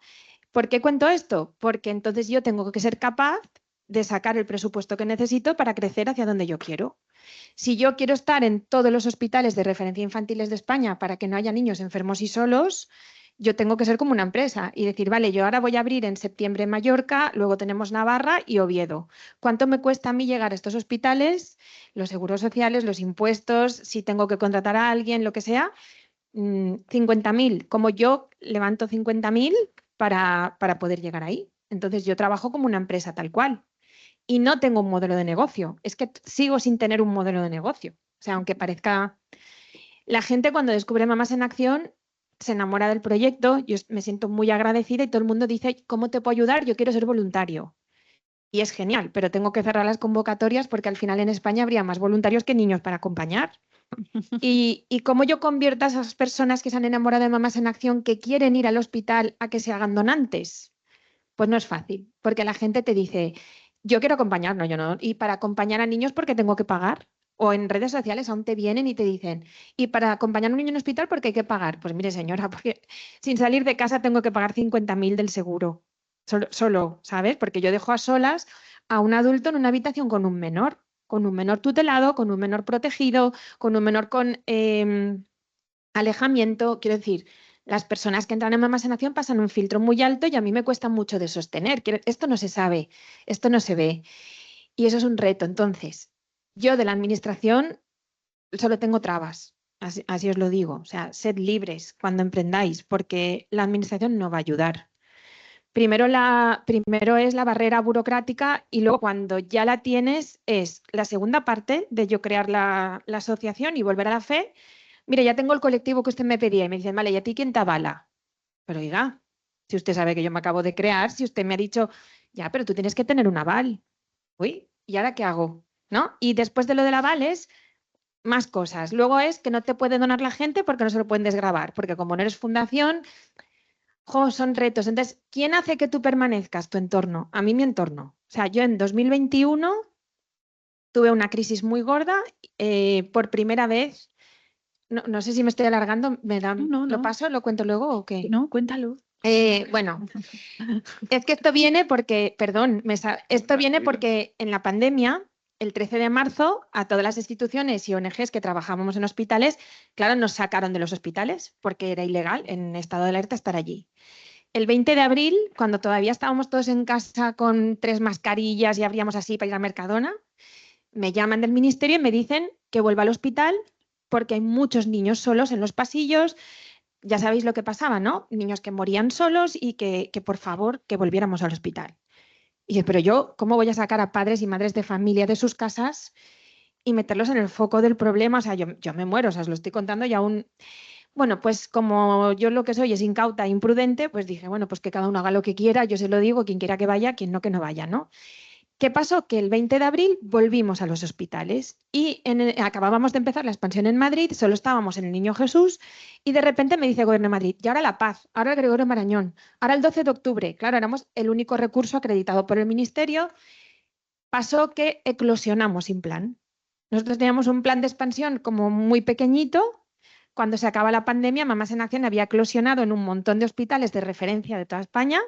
¿Por qué cuento esto? Porque entonces yo tengo que ser capaz de sacar el presupuesto que necesito para crecer hacia donde yo quiero. Si yo quiero estar en todos los hospitales de referencia infantiles de España para que no haya niños enfermos y solos, yo tengo que ser como una empresa y decir, vale, yo ahora voy a abrir en septiembre Mallorca, luego tenemos Navarra y Oviedo. ¿Cuánto me cuesta a mí llegar a estos hospitales? Los seguros sociales, los impuestos, si tengo que contratar a alguien, lo que sea, 50.000. Como yo levanto 50.000 para poder llegar ahí. Entonces yo trabajo como una empresa tal cual y no tengo un modelo de negocio. Es que sigo sin tener un modelo de negocio. O sea, aunque parezca... La gente cuando descubre Mamás en Acción se enamora del proyecto, yo me siento muy agradecida y todo el mundo dice, ¿cómo te puedo ayudar? Yo quiero ser voluntario. Y es genial, pero tengo que cerrar las convocatorias porque al final en España habría más voluntarios que niños para acompañar. Y cómo yo convierto a esas personas que se han enamorado de Mamás en Acción, que quieren ir al hospital, a que se hagan donantes. Pues no es fácil, porque la gente te dice, yo quiero acompañar, no, yo no. Y para acompañar a niños, ¿porque tengo que pagar? O en redes sociales aún te vienen y te dicen, y para acompañar a un niño en hospital, ¿porque hay que pagar? Pues mire, señora, porque sin salir de casa tengo que pagar 50.000 del seguro. Solo, ¿sabes? Porque yo dejo a solas a un adulto en una habitación con un menor tutelado, con un menor protegido, con un menor con alejamiento. Quiero decir, las personas que entran en Mamás en Acción pasan un filtro muy alto y a mí me cuesta mucho de sostener. Esto no se sabe, esto no se ve. Y eso es un reto. Entonces, yo de la administración solo tengo trabas. Así os lo digo. O sea, sed libres cuando emprendáis, porque la administración no va a ayudar. Primero es la barrera burocrática y luego cuando ya la tienes es la segunda parte de yo crear la asociación y volver a la fe. Mire, ya tengo el colectivo que usted me pedía y me dicen, vale, ¿y a ti quién te avala? Pero oiga, si usted sabe que yo me acabo de crear, si usted me ha dicho, ya, pero tú tienes que tener un aval. Uy, ¿y ahora qué hago? ¿No? Y después de lo del aval es más cosas. Luego es que no te puede donar la gente porque no se lo pueden desgravar, porque como no eres fundación, son retos. Entonces, ¿quién hace que tú permanezcas? Tu entorno. A mí mi entorno. O sea, yo en 2021 tuve una crisis muy gorda por primera vez. No sé si me estoy alargando, ¿lo paso? ¿Lo cuento luego o qué? No, cuéntalo. Bueno, es que esto viene porque, perdón, esto viene porque en la pandemia, el 13 de marzo, a todas las instituciones y ONGs que trabajábamos en hospitales, claro, nos sacaron de los hospitales porque era ilegal en estado de alerta estar allí. El 20 de abril, cuando todavía estábamos todos en casa con 3 mascarillas y abríamos así para ir a Mercadona, me llaman del ministerio y me dicen que vuelva al hospital porque hay muchos niños solos en los pasillos. Ya sabéis lo que pasaba, ¿no? Niños que morían solos y que por favor, que volviéramos al hospital. Y dije, pero yo, ¿cómo voy a sacar a padres y madres de familia de sus casas y meterlos en el foco del problema? O sea, yo me muero, o sea, os lo estoy contando y aún... Bueno, pues como yo lo que soy es incauta e imprudente, pues dije, bueno, pues que cada uno haga lo que quiera, yo se lo digo, quien quiera que vaya, quien no, que no vaya, ¿no? ¿Qué pasó? Que el 20 de abril volvimos a los hospitales y acabábamos de empezar la expansión en Madrid, solo estábamos en el Niño Jesús y de repente me dice el Gobierno de Madrid, y ahora La Paz, ahora el Gregorio Marañón, ahora el 12 de octubre. Claro, éramos el único recurso acreditado por el Ministerio. Pasó que eclosionamos sin plan. Nosotros teníamos un plan de expansión como muy pequeñito. Cuando se acaba la pandemia, Mamás en Acción había eclosionado en un montón de hospitales de referencia de toda España.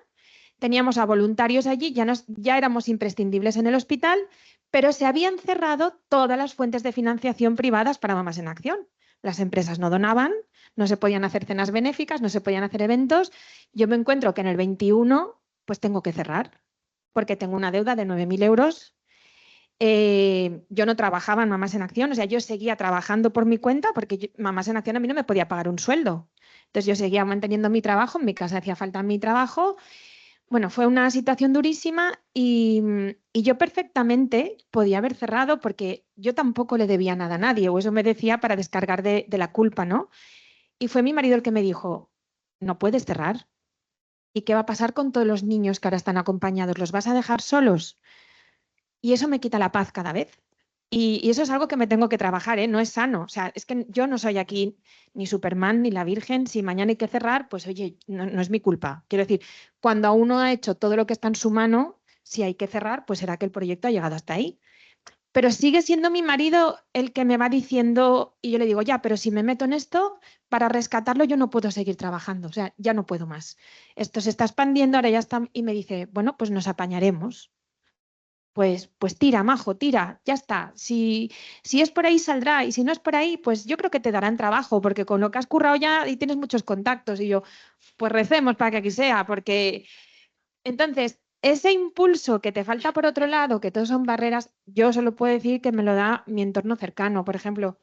Teníamos a voluntarios allí, ya éramos imprescindibles en el hospital, pero se habían cerrado todas las fuentes de financiación privadas para Mamás en Acción. Las empresas no donaban, no se podían hacer cenas benéficas, no se podían hacer eventos. Yo me encuentro que en el 21 pues tengo que cerrar porque tengo una deuda de 9.000 euros. Yo no trabajaba en Mamás en Acción, o sea, yo seguía trabajando por mi cuenta porque Mamás en Acción a mí no me podía pagar un sueldo. Entonces yo seguía manteniendo mi trabajo, en mi casa hacía falta mi trabajo. Bueno, fue una situación durísima y yo perfectamente podía haber cerrado porque yo tampoco le debía nada a nadie, o eso me decía para descargar de la culpa, ¿no? Y fue mi marido el que me dijo, no puedes cerrar. ¿Y qué va a pasar con todos los niños que ahora están acompañados? ¿Los vas a dejar solos? Y eso me quita la paz cada vez. Y eso es algo que me tengo que trabajar, ¿eh? No es sano. O sea, es que yo no soy aquí ni Superman ni la Virgen. Si mañana hay que cerrar, pues oye, no es mi culpa. Quiero decir, cuando a uno ha hecho todo lo que está en su mano, si hay que cerrar, pues será que el proyecto ha llegado hasta ahí. Pero sigue siendo mi marido el que me va diciendo, y yo le digo, ya, pero si me meto en esto, para rescatarlo yo no puedo seguir trabajando. O sea, ya no puedo más. Esto se está expandiendo, ahora ya está. Y me dice, bueno, pues nos apañaremos. Pues tira, majo, tira, ya está. Si es por ahí, saldrá. Y si no es por ahí, pues yo creo que te darán trabajo, porque con lo que has currado ya y tienes muchos contactos. Y yo, pues recemos para que aquí sea, porque entonces ese impulso que te falta por otro lado, que todos son barreras, yo solo puedo decir que me lo da mi entorno cercano. Por ejemplo,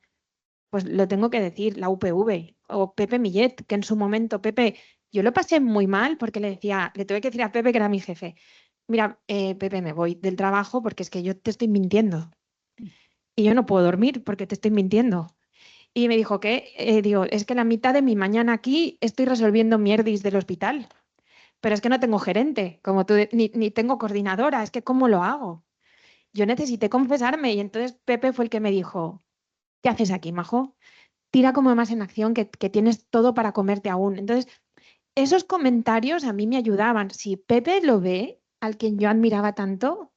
pues lo tengo que decir, la UPV o Pepe Millet, que en su momento, Pepe, yo lo pasé muy mal porque le tuve que decir a Pepe, que era mi jefe, mira, Pepe, me voy del trabajo porque es que yo te estoy mintiendo y yo no puedo dormir porque te estoy mintiendo. Y me dijo que, digo, es que la mitad de mi mañana aquí estoy resolviendo mierdis del hospital, pero es que no tengo gerente, como tú, ni tengo coordinadora, es que ¿cómo lo hago? Yo necesité confesarme y entonces Pepe fue el que me dijo, ¿qué haces aquí, majo? Tira como más en acción, que tienes todo para comerte aún. Entonces, esos comentarios a mí me ayudaban. Si Pepe lo ve, al quien yo admiraba tanto,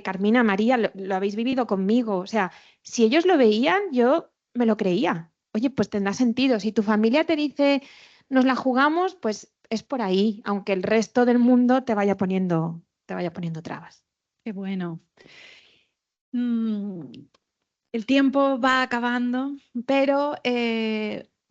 Carmina, María, lo habéis vivido conmigo. O sea, si ellos lo veían, yo me lo creía. Oye, pues tendrá sentido. Si tu familia te dice, nos la jugamos, pues es por ahí, aunque el resto del mundo te vaya poniendo trabas. Qué bueno. El tiempo va acabando, pero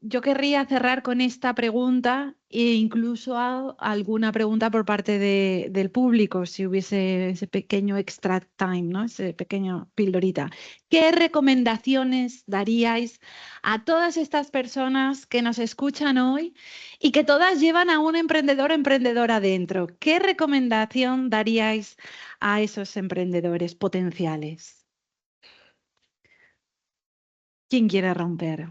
yo querría cerrar con esta pregunta e incluso alguna pregunta por parte del público, si hubiese ese pequeño extra time, ¿no? Ese pequeño pildorita. ¿Qué recomendaciones daríais a todas estas personas que nos escuchan hoy y que todas llevan a un emprendedor o emprendedora dentro? ¿Qué recomendación daríais a esos emprendedores potenciales? ¿Quién quiere romper?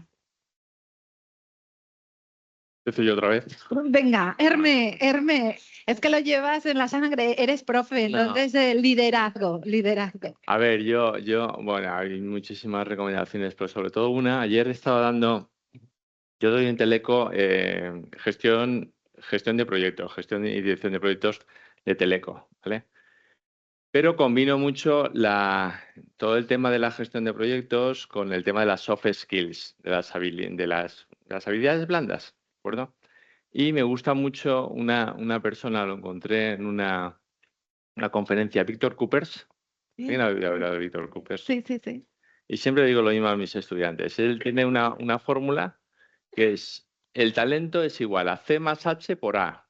Empiezo yo otra vez. Venga, Herme, es que lo llevas en la sangre, eres profe, No. entonces liderazgo. A ver, bueno, hay muchísimas recomendaciones, pero sobre todo ayer estaba dando, yo doy en Teleco gestión de proyectos, gestión y dirección de proyectos de Teleco, ¿vale? Pero combino mucho todo el tema de la gestión de proyectos con el tema de las soft skills, de las habilidades blandas, ¿de acuerdo? Y me gusta mucho una persona, lo encontré en una conferencia, Víctor Coopers. ¿Quién ha oído hablar de Víctor Coopers? Sí. Y siempre digo lo mismo a mis estudiantes. Él tiene una fórmula que es: el talento es igual a C más H por A.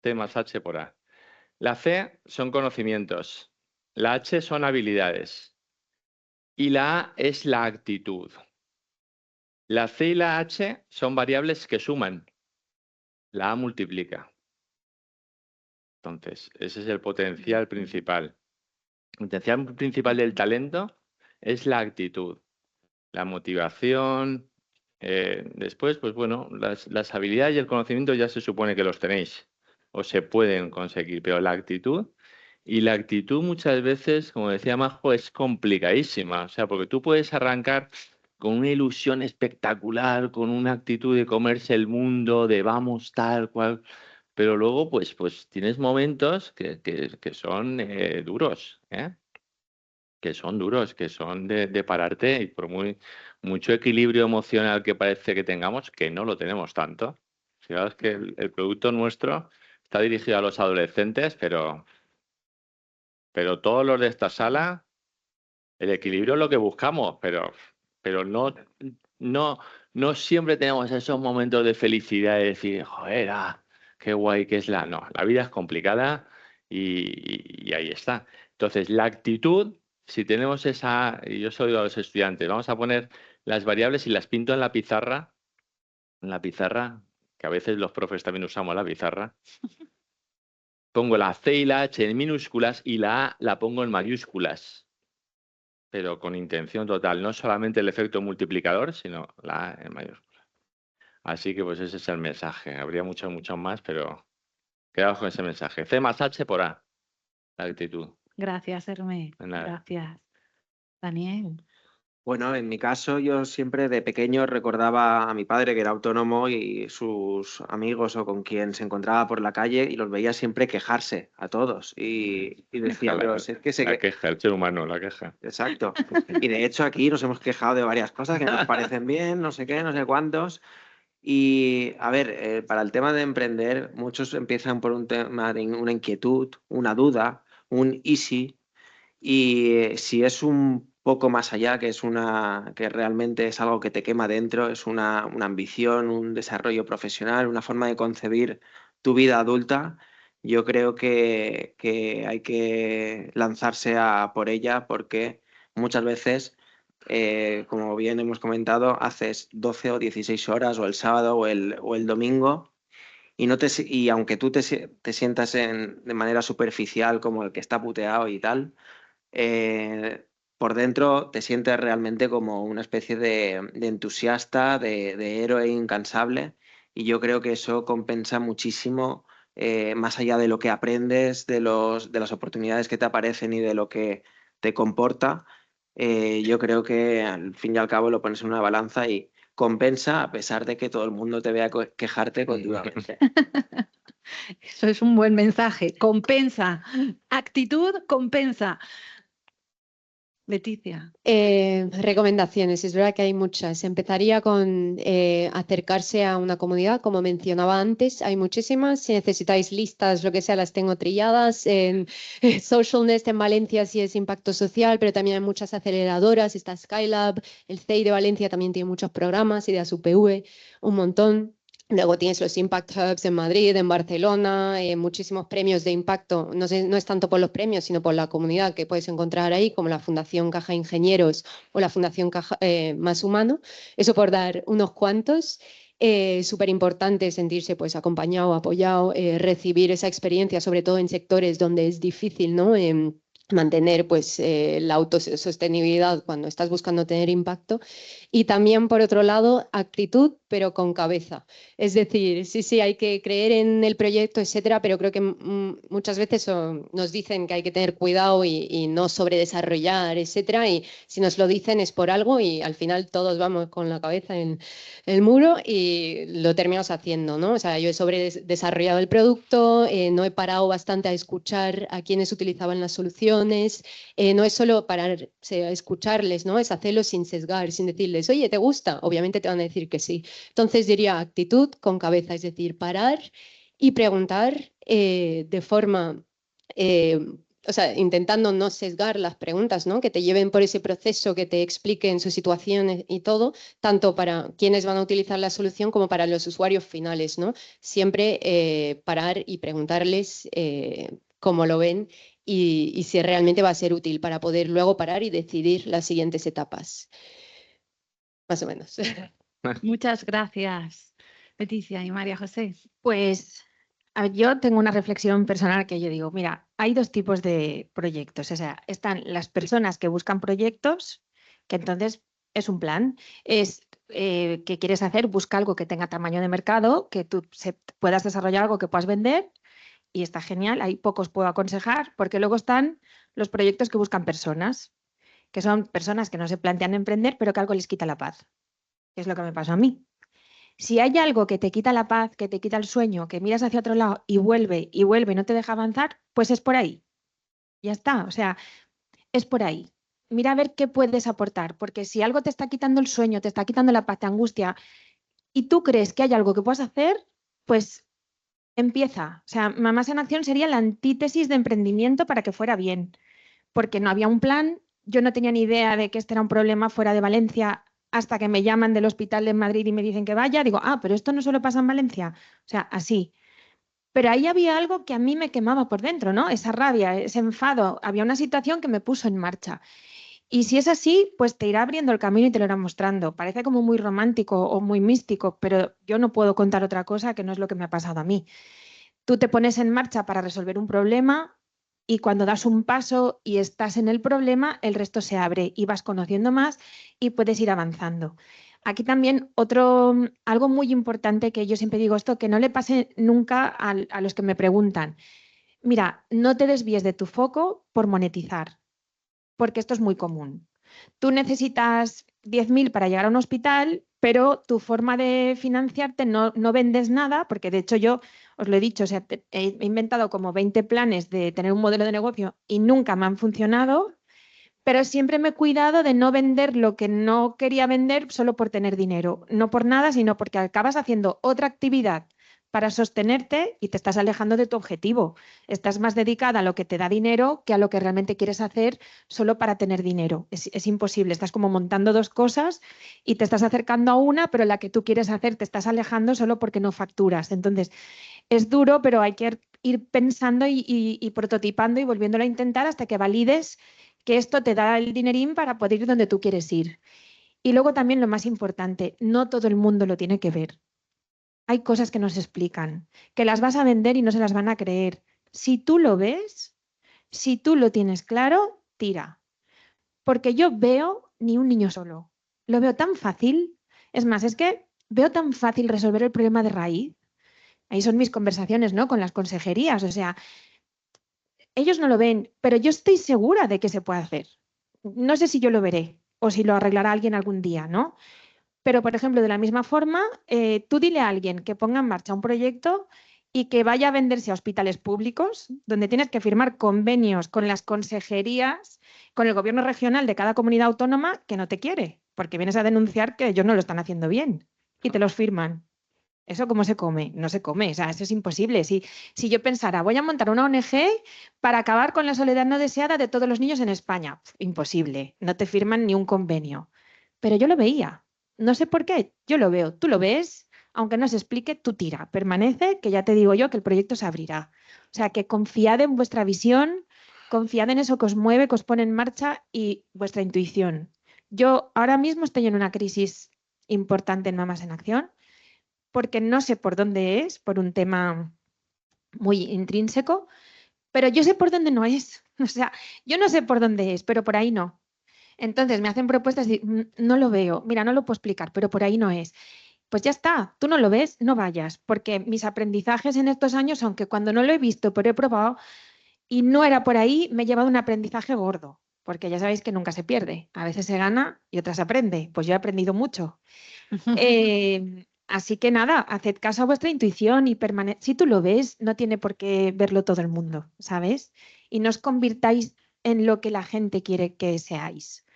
C más H por A. La C son conocimientos, la H son habilidades y la A es la actitud. La C y la H son variables que suman, la A multiplica. Entonces, ese es el potencial principal. El potencial principal del talento es la actitud, la motivación. Después, pues bueno, las habilidades y el conocimiento ya se supone que los tenéis o se pueden conseguir, pero la actitud muchas veces, como decía Majo, es complicadísima. O sea, porque tú puedes arrancar con una ilusión espectacular, con una actitud de comerse el mundo, de vamos tal cual, pero luego pues tienes momentos que son duros, que son duros, que son de pararte, y por mucho equilibrio emocional que parece que tengamos, que no lo tenemos tanto. Fijaos que el producto nuestro está dirigido a los adolescentes, pero todos los de esta sala, el equilibrio es lo que buscamos, pero no siempre tenemos esos momentos de felicidad de decir, joder, qué guay que es No, la vida es complicada y ahí está. Entonces, la actitud, si tenemos y yo soy de los estudiantes, vamos a poner las variables y las pinto en la pizarra, que a veces los profes también usamos la pizarra. Pongo la C y la H en minúsculas y la A la pongo en mayúsculas, pero con intención total, no solamente el efecto multiplicador, sino la A en mayúsculas. Así que pues ese es el mensaje. Habría mucho más, pero quedaos con ese mensaje. C más H por A, la actitud. Gracias, Herme. Gracias. Daniel. Bueno, en mi caso, yo siempre de pequeño recordaba a mi padre, que era autónomo, y sus amigos o con quien se encontraba por la calle, y los veía siempre quejarse a todos. Y decía, pero es que la queja, el ser humano, la queja. Exacto. Y de hecho aquí nos hemos quejado de varias cosas que nos parecen bien, no sé qué, no sé cuántos. Y a ver, para el tema de emprender, muchos empiezan por un tema de una inquietud, una duda, un easy. Y si es un poco más allá, que realmente es algo que te quema dentro, es una ambición, un desarrollo profesional, una forma de concebir tu vida adulta, yo creo que hay que lanzarse por ella, porque muchas veces, como bien hemos comentado, haces 12 o 16 horas, o el sábado o el domingo, y aunque tú te sientas de manera superficial como el que está puteado y tal, por dentro te sientes realmente como una especie de entusiasta, de héroe incansable, y yo creo que eso compensa muchísimo, más allá de lo que aprendes, de las oportunidades que te aparecen y de lo que te comporta. Yo creo que al fin y al cabo lo pones en una balanza y compensa, a pesar de que todo el mundo te vea quejarte continuamente. Eso es un buen mensaje. Compensa. Actitud compensa. Leticia. Recomendaciones, es verdad que hay muchas. Empezaría con acercarse a una comunidad, como mencionaba antes, hay muchísimas. Si necesitáis listas, lo que sea, las tengo trilladas. En Social Nest en Valencia sí es impacto social, pero también hay muchas aceleradoras. Está Skylab, el CEI de Valencia también tiene muchos programas, Ideas UPV, un montón. Luego tienes los Impact Hubs en Madrid, en Barcelona, muchísimos premios de impacto. No es tanto por los premios, sino por la comunidad que puedes encontrar ahí, como la Fundación Caja Ingenieros o la Fundación Caja Más Humano. Eso por dar unos cuantos. Súper importante sentirse pues acompañado, apoyado, recibir esa experiencia, sobre todo en sectores donde es difícil, ¿no? mantener pues, la autosostenibilidad cuando estás buscando tener impacto. Y también, por otro lado, actitud, pero con cabeza. Es decir, sí, hay que creer en el proyecto, etcétera, pero creo que muchas veces nos dicen que hay que tener cuidado y no sobredesarrollar, etcétera. Y si nos lo dicen es por algo y al final todos vamos con la cabeza en el muro y lo terminamos haciendo, ¿no? O sea, yo he sobredesarrollado el producto, no he parado bastante a escuchar a quienes utilizaban las soluciones, no es solo pararse a escucharles, ¿no? Es hacerlo sin sesgar, sin decirles, oye, ¿te gusta? Obviamente te van a decir que sí. Entonces diría actitud con cabeza, es decir, parar y preguntar de forma... o sea, intentando no sesgar las preguntas, ¿no? Que te lleven por ese proceso, que te expliquen sus situaciones y todo, tanto para quienes van a utilizar la solución como para los usuarios finales, ¿no? Siempre parar y preguntarles cómo lo ven y si realmente va a ser útil para poder luego parar y decidir las siguientes etapas. Más o menos. Muchas gracias, Leticia y María José. Pues yo tengo una reflexión personal que yo digo, mira, hay dos tipos de proyectos. O sea, están las personas que buscan proyectos, que entonces es un plan, es que quieres hacer, busca algo que tenga tamaño de mercado, que tú puedas desarrollar algo que puedas vender y está genial. Ahí pocos puedo aconsejar, porque luego están los proyectos que buscan personas, que son personas que no se plantean emprender, pero que algo les quita la paz, que es lo que me pasó a mí. Si hay algo que te quita la paz, que te quita el sueño, que miras hacia otro lado y vuelve y no te deja avanzar, pues es por ahí. Ya está, o sea, es por ahí. Mira a ver qué puedes aportar, porque si algo te está quitando el sueño, te está quitando la paz, te angustia, y tú crees que hay algo que puedas hacer, pues empieza. O sea, Mamás en Acción sería la antítesis de emprendimiento para que fuera bien, porque no había un plan, yo no tenía ni idea de que este era un problema fuera de Valencia hasta que me llaman del hospital de Madrid y me dicen que vaya, digo, pero esto no solo pasa en Valencia, o sea, así. Pero ahí había algo que a mí me quemaba por dentro, ¿no? Esa rabia, ese enfado, había una situación que me puso en marcha. Y si es así, pues te irá abriendo el camino y te lo irá mostrando. Parece como muy romántico o muy místico, pero yo no puedo contar otra cosa que no es lo que me ha pasado a mí. Tú te pones en marcha para resolver un problema y cuando das un paso y estás en el problema, el resto se abre y vas conociendo más y puedes ir avanzando. Aquí también algo muy importante que yo siempre digo esto, que no le pase nunca a los que me preguntan. Mira, no te desvíes de tu foco por monetizar, porque esto es muy común. Tú necesitas 10.000 para llegar a un hospital, pero tu forma de financiarte no vendes nada, porque de hecho yo os lo he dicho, o sea, he inventado como 20 planes de tener un modelo de negocio y nunca me han funcionado, pero siempre me he cuidado de no vender lo que no quería vender solo por tener dinero, no por nada, sino porque acabas haciendo otra actividad para sostenerte y te estás alejando de tu objetivo. Estás más dedicada a lo que te da dinero que a lo que realmente quieres hacer solo para tener dinero. Es imposible, estás como montando dos cosas y te estás acercando a una, pero la que tú quieres hacer te estás alejando solo porque no facturas. Entonces, es duro, pero hay que ir pensando y prototipando y volviéndolo a intentar hasta que valides que esto te da el dinerín para poder ir donde tú quieres ir. Y luego también lo más importante, no todo el mundo lo tiene que ver. Hay cosas que no se explican, que las vas a vender y no se las van a creer. Si tú lo ves, si tú lo tienes claro, tira. Porque yo veo ni un niño solo. Lo veo tan fácil. Es más, es que veo tan fácil resolver el problema de raíz. Ahí son mis conversaciones, ¿no? Con las consejerías. O sea, ellos no lo ven, pero yo estoy segura de que se puede hacer. No sé si yo lo veré o si lo arreglará alguien algún día, ¿no? Pero, por ejemplo, de la misma forma, tú dile a alguien que ponga en marcha un proyecto y que vaya a venderse a hospitales públicos, donde tienes que firmar convenios con las consejerías, con el gobierno regional de cada comunidad autónoma que no te quiere, porque vienes a denunciar que ellos no lo están haciendo bien y te los firman. ¿Eso cómo se come? No se come, o sea, eso es imposible. Si yo pensara, voy a montar una ONG para acabar con la soledad no deseada de todos los niños en España, imposible, no te firman ni un convenio. Pero yo lo veía, no sé por qué, yo lo veo, tú lo ves, aunque no se explique, tú tira, permanece, que ya te digo yo que el proyecto se abrirá. O sea, que confiad en vuestra visión, confiad en eso que os mueve, que os pone en marcha y vuestra intuición. Yo ahora mismo estoy en una crisis importante en Mamás en Acción, porque no sé por dónde es, por un tema muy intrínseco, pero yo sé por dónde no es. O sea, yo no sé por dónde es, pero por ahí no. Entonces me hacen propuestas y no lo veo, mira, no lo puedo explicar, pero por ahí no es. Pues ya está, tú no lo ves, no vayas, porque mis aprendizajes en estos años, aunque cuando no lo he visto, pero he probado y no era por ahí, me he llevado un aprendizaje gordo, porque ya sabéis que nunca se pierde, a veces se gana y otras se aprende, pues yo he aprendido mucho. Así que nada, haced caso a vuestra intuición y si tú lo ves, no tiene por qué verlo todo el mundo, ¿sabes? Y no os convirtáis en lo que la gente quiere que seáis.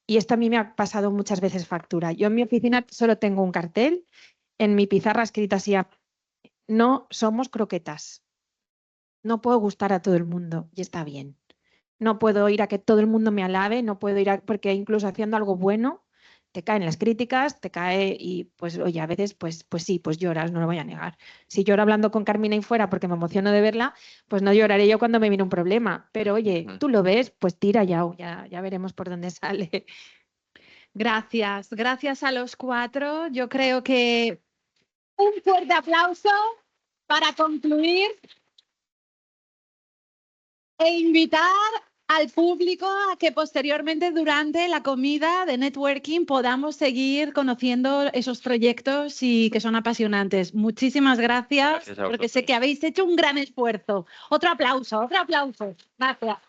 Y esto a mí me ha pasado muchas veces factura. Yo en mi oficina solo tengo un cartel, en mi pizarra escrita así, no somos croquetas. No puedo gustar a todo el mundo y está bien. No puedo ir a que todo el mundo me alabe, no puedo ir a, porque incluso haciendo algo bueno, te caen las críticas, te cae y pues oye, a veces pues sí, pues lloras, no lo voy a negar. Si lloro hablando con Carmina y fuera porque me emociono de verla, pues no lloraré yo cuando me viene un problema. Pero oye, tú lo ves, pues tira ya veremos por dónde sale. Gracias a los 4. Yo creo que un fuerte aplauso para concluir e invitar al público a que posteriormente durante la comida de networking podamos seguir conociendo esos proyectos y que son apasionantes. Muchísimas gracias porque sé que habéis hecho un gran esfuerzo. Otro aplauso, otro aplauso. Gracias.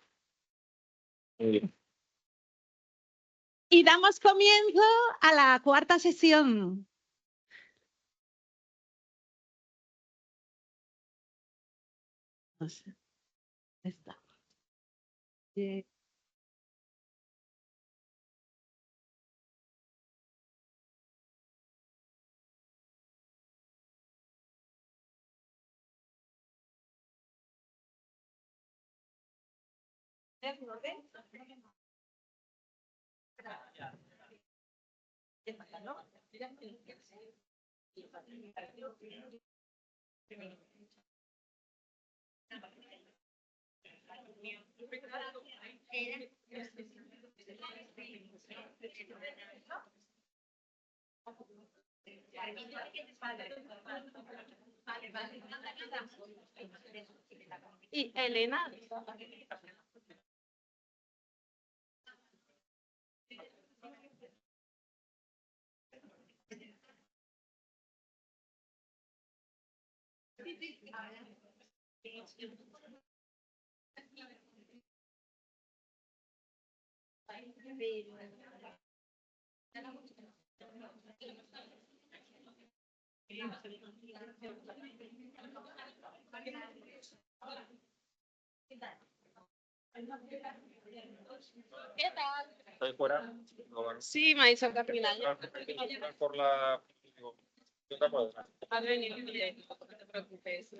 Y damos comienzo a la 4ª sesión. No sé. Esta. Y Elena. ¿Qué tal? ¿Estoy fuera? Sí, me ha dicho Carmina. Por la... Has venido bien, no te preocupes.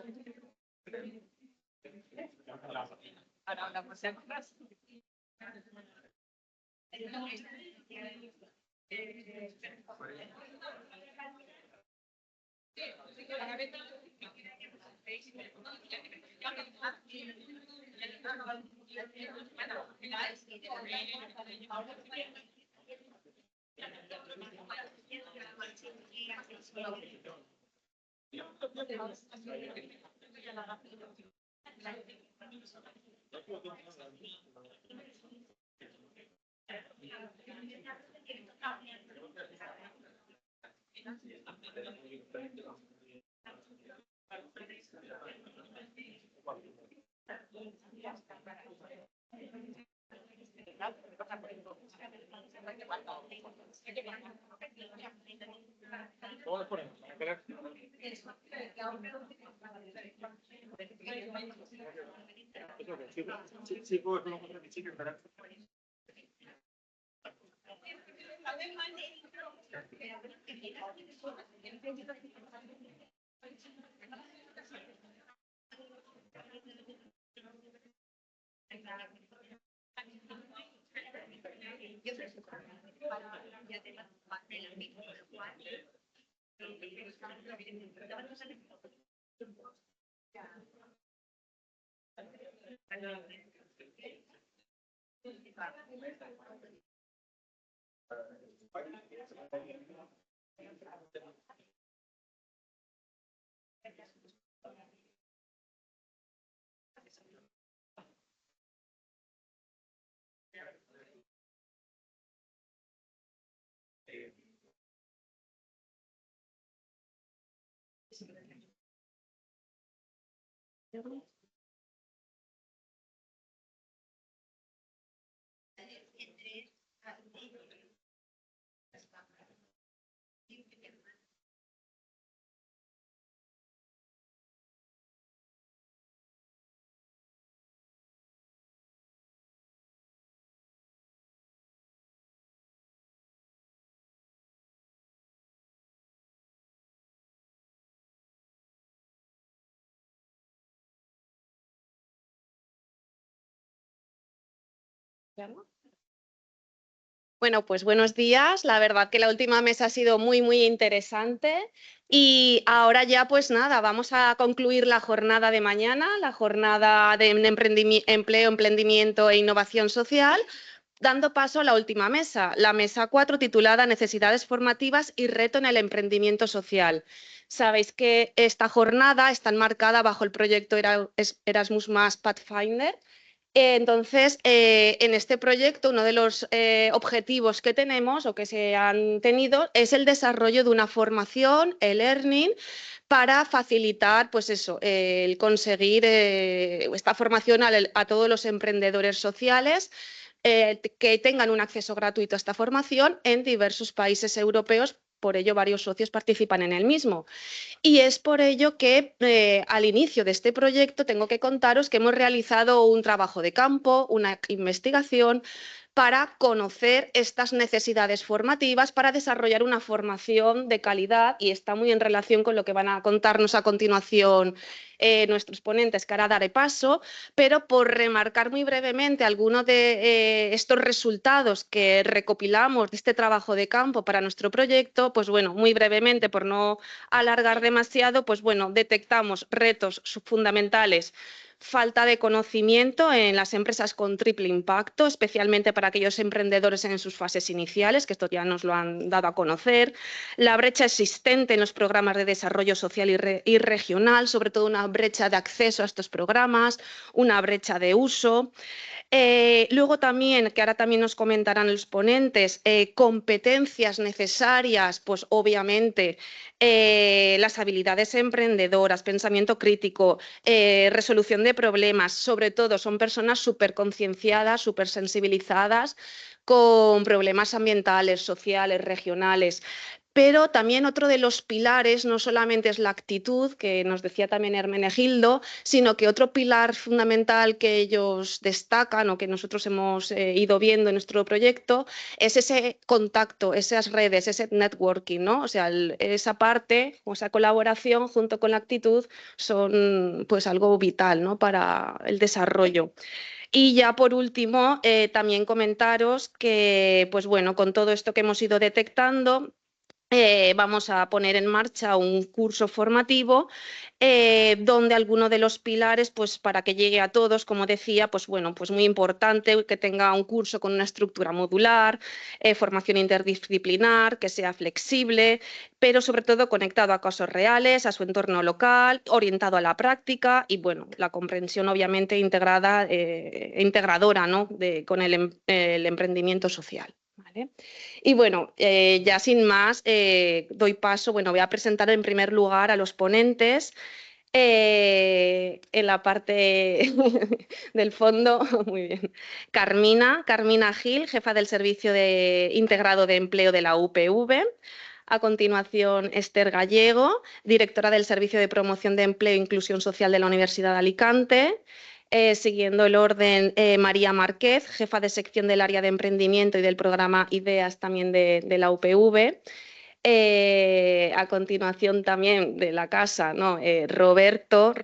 Ahora hablamos de cosas. Sí, pues no, sí, Bueno, pues buenos días. La verdad que la última mesa ha sido muy interesante y ahora ya pues nada, vamos a concluir la jornada de mañana, la jornada de empleo, emprendimiento e innovación social, dando paso a la última mesa, la mesa 4 titulada Necesidades formativas y reto en el emprendimiento social. Sabéis que esta jornada está enmarcada bajo el proyecto Erasmus+ Pathfinder. Entonces, en este proyecto, uno de los objetivos que tenemos o que se han tenido es el desarrollo de una formación, el e-learning, para facilitar, pues eso, el conseguir esta formación a todos los emprendedores sociales que tengan un acceso gratuito a esta formación en diversos países europeos. Por ello, varios socios participan en el mismo. Y es por ello que al inicio de este proyecto tengo que contaros que hemos realizado un trabajo de campo, una investigación para conocer estas necesidades formativas, para desarrollar una formación de calidad, y está muy en relación con lo que van a contarnos a continuación nuestros ponentes, que ahora daré paso, pero por remarcar muy brevemente algunos de estos resultados que recopilamos de este trabajo de campo para nuestro proyecto, pues bueno, muy brevemente, por no alargar demasiado, pues bueno, detectamos retos fundamentales: falta de conocimiento en las empresas con triple impacto, especialmente para aquellos emprendedores en sus fases iniciales, que esto ya nos lo han dado a conocer, la brecha existente en los programas de desarrollo social y regional, sobre todo una brecha de acceso a estos programas, una brecha de uso. Luego también, que ahora también nos comentarán los ponentes, competencias necesarias, pues obviamente las habilidades emprendedoras, pensamiento crítico, resolución de problemas. Sobre todo son personas súper concienciadas, súper sensibilizadas con problemas ambientales, sociales, regionales. Pero también otro de los pilares no solamente es la actitud, que nos decía también Hermenegildo, sino que otro pilar fundamental que ellos destacan o que nosotros hemos ido viendo en nuestro proyecto es ese contacto, esas redes, ese networking, ¿no? O sea, esa parte o esa colaboración junto con la actitud son pues algo vital, ¿no?, para el desarrollo. Y ya por último, también comentaros que, pues bueno, con todo esto que hemos ido detectando, vamos a poner en marcha un curso formativo donde alguno de los pilares, pues para que llegue a todos, como decía, pues bueno, pues muy importante que tenga un curso con una estructura modular, formación interdisciplinar, que sea flexible, pero sobre todo conectado a casos reales, a su entorno local, orientado a la práctica y bueno, la comprensión obviamente integrada, integradora, ¿no?, con el emprendimiento social. ¿Vale? Y bueno, ya sin más, doy paso, bueno, voy a presentar en primer lugar a los ponentes. En la parte del fondo, muy bien, Carmina Gil, jefa del Servicio Integrado de Empleo de la UPV. A continuación, Esther Gallego, directora del Servicio de Promoción de Empleo e Inclusión Social de la Universidad de Alicante. Siguiendo el orden, María Márquez, jefa de sección del área de emprendimiento y del programa IDEAS también de la UPV. A continuación también de la casa, ¿no?, Roberto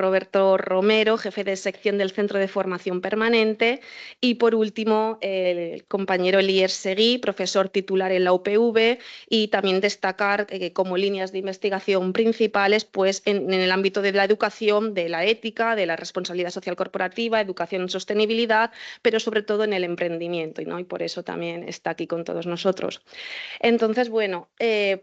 Romero, jefe de sección del Centro de Formación Permanente. Y por último, el compañero Elier Seguí, profesor titular en la UPV, y también destacar como líneas de investigación principales pues en el ámbito de la educación, de la ética, de la responsabilidad social corporativa, educación en sostenibilidad, pero sobre todo en el emprendimiento, ¿no? Y por eso también está aquí con todos nosotros. Entonces, bueno,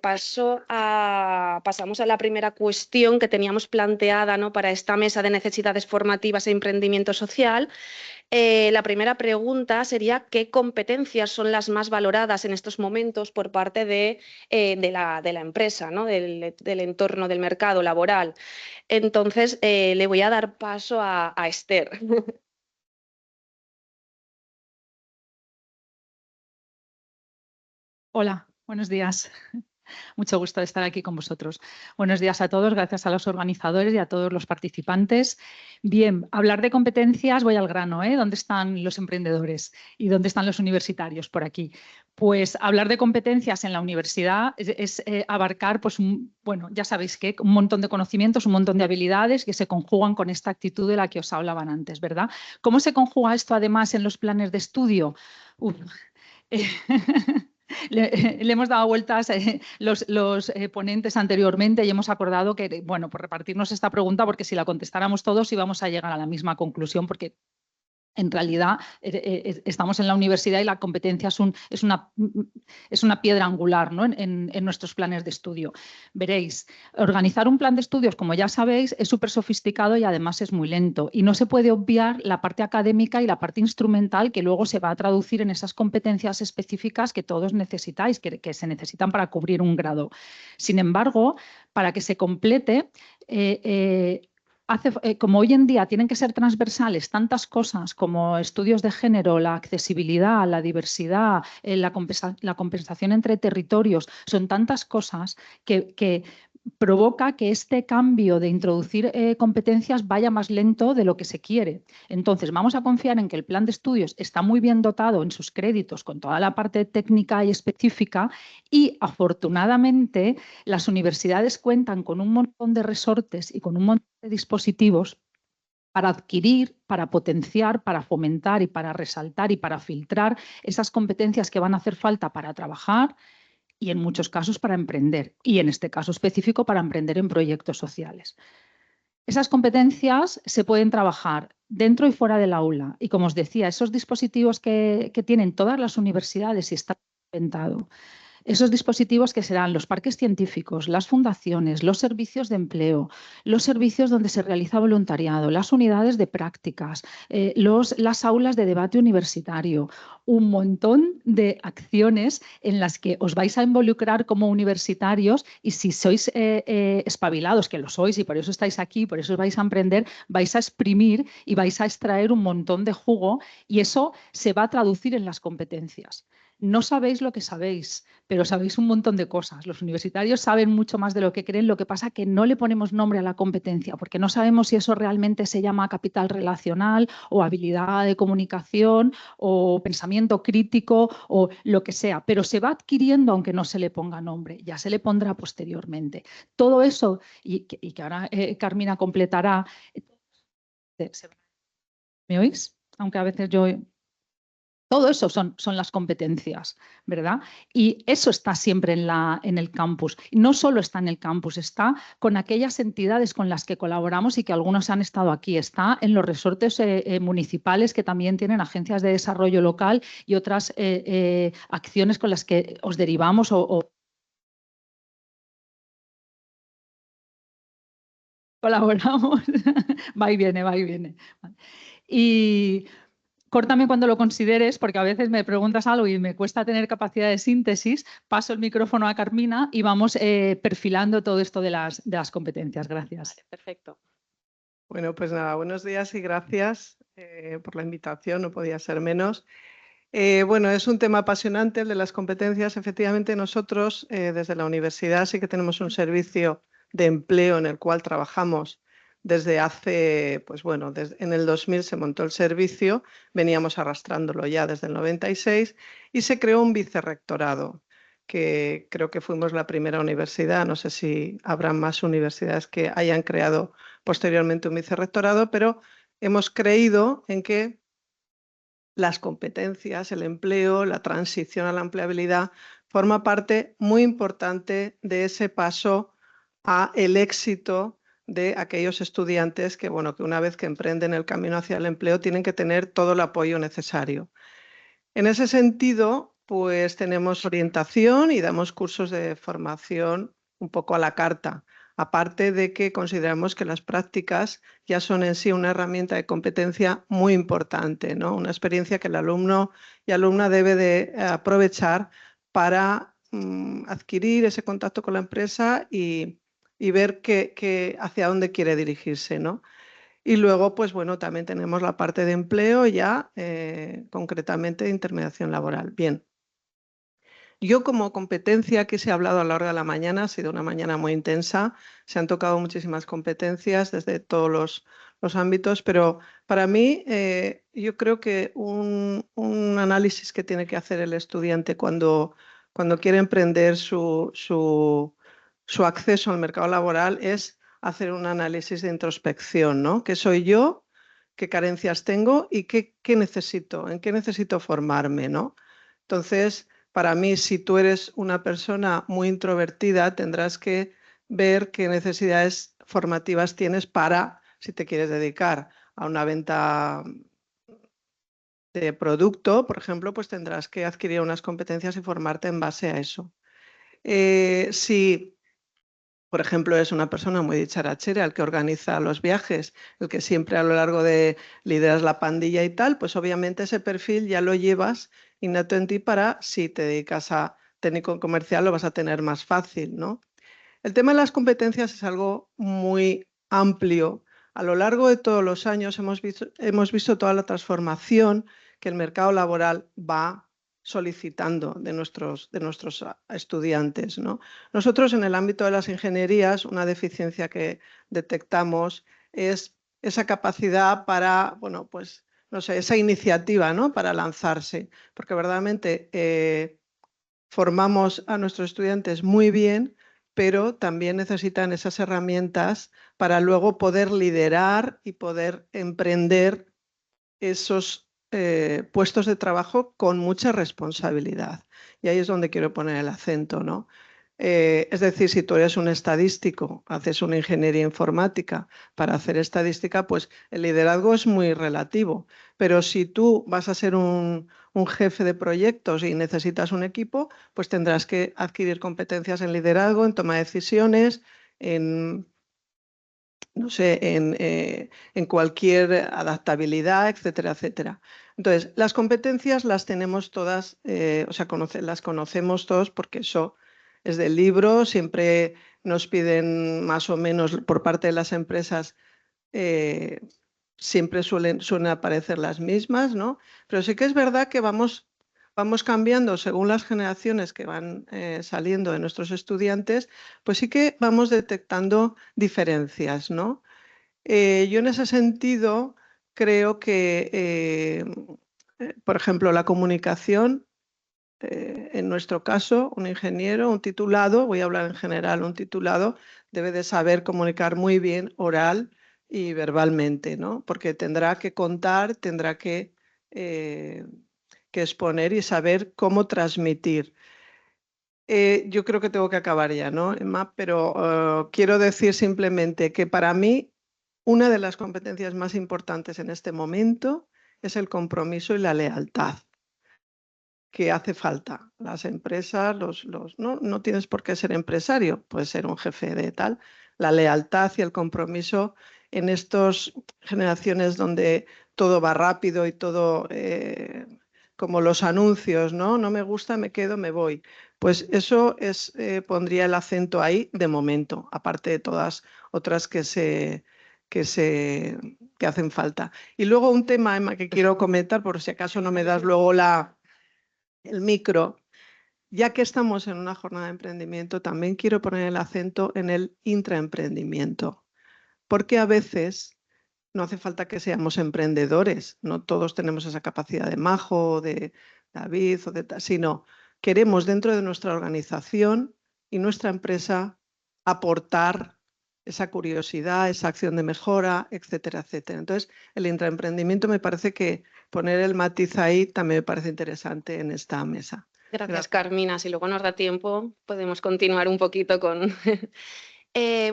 pasamos a la primera cuestión que teníamos planteada, ¿no?, para esta mesa de necesidades formativas e emprendimiento social. La primera pregunta sería ¿qué competencias son las más valoradas en estos momentos por parte de la empresa, ¿no? del entorno del mercado laboral? Entonces, le voy a dar paso a Esther. Hola, buenos días. Mucho gusto de estar aquí con vosotros. Buenos días a todos, gracias a los organizadores y a todos los participantes. Bien, hablar de competencias, voy al grano, ¿eh? ¿Dónde están los emprendedores y dónde están los universitarios por aquí? Pues hablar de competencias en la universidad es abarcar, pues, bueno, ya sabéis que un montón de conocimientos, un montón de habilidades que se conjugan con esta actitud de la que os hablaban antes, ¿verdad? ¿Cómo se conjuga esto además en los planes de estudio? Uf. Le hemos dado vueltas los ponentes anteriormente y hemos acordado que, bueno, por repartirnos esta pregunta, porque si la contestáramos todos íbamos a llegar a la misma conclusión, porque en realidad estamos en la universidad y la competencia es una piedra angular, ¿no? en nuestros planes de estudio. Veréis, organizar un plan de estudios, como ya sabéis, es súper sofisticado y además es muy lento. Y no se puede obviar la parte académica y la parte instrumental que luego se va a traducir en esas competencias específicas que todos necesitáis, que se necesitan para cubrir un grado. Sin embargo, para que se complete, como hoy en día tienen que ser transversales tantas cosas como estudios de género, la accesibilidad, la diversidad, la compensación entre territorios, son tantas cosas que provoca que este cambio de introducir competencias vaya más lento de lo que se quiere. Entonces, vamos a confiar en que el plan de estudios está muy bien dotado en sus créditos con toda la parte técnica y específica y, afortunadamente, las universidades cuentan con un montón de resortes y con un montón de dispositivos para adquirir, para potenciar, para fomentar y para resaltar y para filtrar esas competencias que van a hacer falta para trabajar y en muchos casos para emprender, y en este caso específico para emprender en proyectos sociales. Esas competencias se pueden trabajar dentro y fuera del aula y, como os decía, esos dispositivos que tienen todas las universidades y están inventados. Esos dispositivos que serán los parques científicos, las fundaciones, los servicios de empleo, los servicios donde se realiza voluntariado, las unidades de prácticas, las aulas de debate universitario, un montón de acciones en las que os vais a involucrar como universitarios y si sois espabilados, que lo sois y por eso estáis aquí, por eso os vais a emprender, vais a exprimir y vais a extraer un montón de jugo y eso se va a traducir en las competencias. No sabéis lo que sabéis, pero sabéis un montón de cosas. Los universitarios saben mucho más de lo que creen, lo que pasa es que no le ponemos nombre a la competencia, porque no sabemos si eso realmente se llama capital relacional o habilidad de comunicación o pensamiento crítico o lo que sea, pero se va adquiriendo aunque no se le ponga nombre, ya se le pondrá posteriormente. Todo eso, y que ahora Carmina completará. ¿Me oís? Aunque a veces yo... Todo eso son las competencias, ¿verdad? Y eso está siempre en el campus. Y no solo está en el campus, está con aquellas entidades con las que colaboramos y que algunos han estado aquí. Está en los resortes municipales que también tienen agencias de desarrollo local y otras acciones con las que os derivamos o colaboramos. Va y viene, va y viene. Y... Córtame cuando lo consideres, porque a veces me preguntas algo y me cuesta tener capacidad de síntesis. Paso el micrófono a Carmina y vamos perfilando todo esto de las competencias. Gracias. Vale, perfecto. Bueno, pues nada, buenos días y gracias por la invitación, no podía ser menos. Bueno, es un tema apasionante el de las competencias. Efectivamente, nosotros desde la universidad sí que tenemos un servicio de empleo en el cual trabajamos desde hace, pues bueno, en el 2000 se montó el servicio, veníamos arrastrándolo ya desde el 96 y se creó un vicerrectorado, que creo que fuimos la primera universidad, no sé si habrá más universidades que hayan creado posteriormente un vicerrectorado, pero hemos creído en que las competencias, el empleo, la transición a la empleabilidad forma parte muy importante de ese paso a el éxito de aquellos estudiantes que, bueno, que una vez que emprenden el camino hacia el empleo tienen que tener todo el apoyo necesario. En ese sentido, pues tenemos orientación y damos cursos de formación un poco a la carta aparte de que consideramos que las prácticas ya son en sí una herramienta de competencia muy importante, ¿no? Una experiencia que el alumno y alumna debe de aprovechar para adquirir ese contacto con la empresa y ver hacia dónde quiere dirigirse, ¿no? Y luego, pues bueno, también tenemos la parte de empleo ya, concretamente de intermediación laboral. Bien. Yo como competencia que se ha hablado a lo largo de la mañana, ha sido una mañana muy intensa, se han tocado muchísimas competencias desde todos los ámbitos, pero para mí yo creo que un análisis que tiene que hacer el estudiante cuando quiere emprender su acceso al mercado laboral es hacer un análisis de introspección, ¿no? ¿Qué soy yo? ¿Qué carencias tengo? ¿Y qué necesito? ¿En qué necesito formarme, ¿no? Entonces, para mí, si tú eres una persona muy introvertida, tendrás que ver qué necesidades formativas tienes para, si te quieres dedicar a una venta de producto, por ejemplo, pues tendrás que adquirir unas competencias y formarte en base a eso. Si, por ejemplo, es una persona muy dicharachera, el que organiza los viajes, el que siempre a lo largo de lideras la pandilla y tal, pues obviamente ese perfil ya lo llevas innato en ti para, si te dedicas a técnico comercial, lo vas a tener más fácil, ¿no? El tema de las competencias es algo muy amplio. A lo largo de todos los años hemos visto toda la transformación que el mercado laboral va solicitando de nuestros estudiantes, ¿no? Nosotros en el ámbito de las ingenierías, una deficiencia que detectamos es esa capacidad para, bueno, pues, no sé, esa iniciativa, ¿no? Para lanzarse, porque verdaderamente formamos a nuestros estudiantes muy bien, pero también necesitan esas herramientas para luego poder liderar y poder emprender esos puestos de trabajo con mucha responsabilidad. Y ahí es donde quiero poner el acento, ¿no? Es decir, si tú eres un estadístico, haces una ingeniería informática para hacer estadística, pues el liderazgo es muy relativo. Pero si tú vas a ser un jefe de proyectos y necesitas un equipo, pues tendrás que adquirir competencias en liderazgo, en toma de decisiones, en, no sé, en cualquier adaptabilidad, etcétera, etcétera. Entonces, las competencias las tenemos todas, o sea, las conocemos todos porque eso es del libro, siempre nos piden más o menos por parte de las empresas, siempre suelen aparecer las mismas, ¿no? Pero sí que es verdad que vamos cambiando según las generaciones que van saliendo de nuestros estudiantes, pues sí que vamos detectando diferencias, ¿no? Yo en ese sentido creo que, por ejemplo, la comunicación, en nuestro caso, un ingeniero, un titulado, voy a hablar en general, un titulado debe de saber comunicar muy bien oral y verbalmente, ¿no? Porque tendrá que contar, tendrá que exponer y saber cómo transmitir. Yo creo que tengo que acabar ya, ¿no, Emma? Pero quiero decir simplemente que para mí una de las competencias más importantes en este momento es el compromiso y la lealtad que hace falta. Las empresas, no tienes por qué ser empresario, puedes ser un jefe de tal. La lealtad y el compromiso en estas generaciones donde todo va rápido y todo como los anuncios, ¿no? No me gusta, me quedo, me voy. Pues eso pondría el acento ahí de momento, aparte de todas otras que hacen falta. Y luego un tema, Emma, que quiero comentar, por si acaso no me das luego el micro, ya que estamos en una jornada de emprendimiento, también quiero poner el acento en el intraemprendimiento, porque a veces no hace falta que seamos emprendedores, no todos tenemos esa capacidad de Majo, de David, sino queremos dentro de nuestra organización y nuestra empresa aportar esa curiosidad, esa acción de mejora, etcétera, etcétera. Entonces, el intraemprendimiento me parece que poner el matiz ahí también me parece interesante en esta mesa. Gracias, Carmina. Si luego nos da tiempo, podemos continuar un poquito con...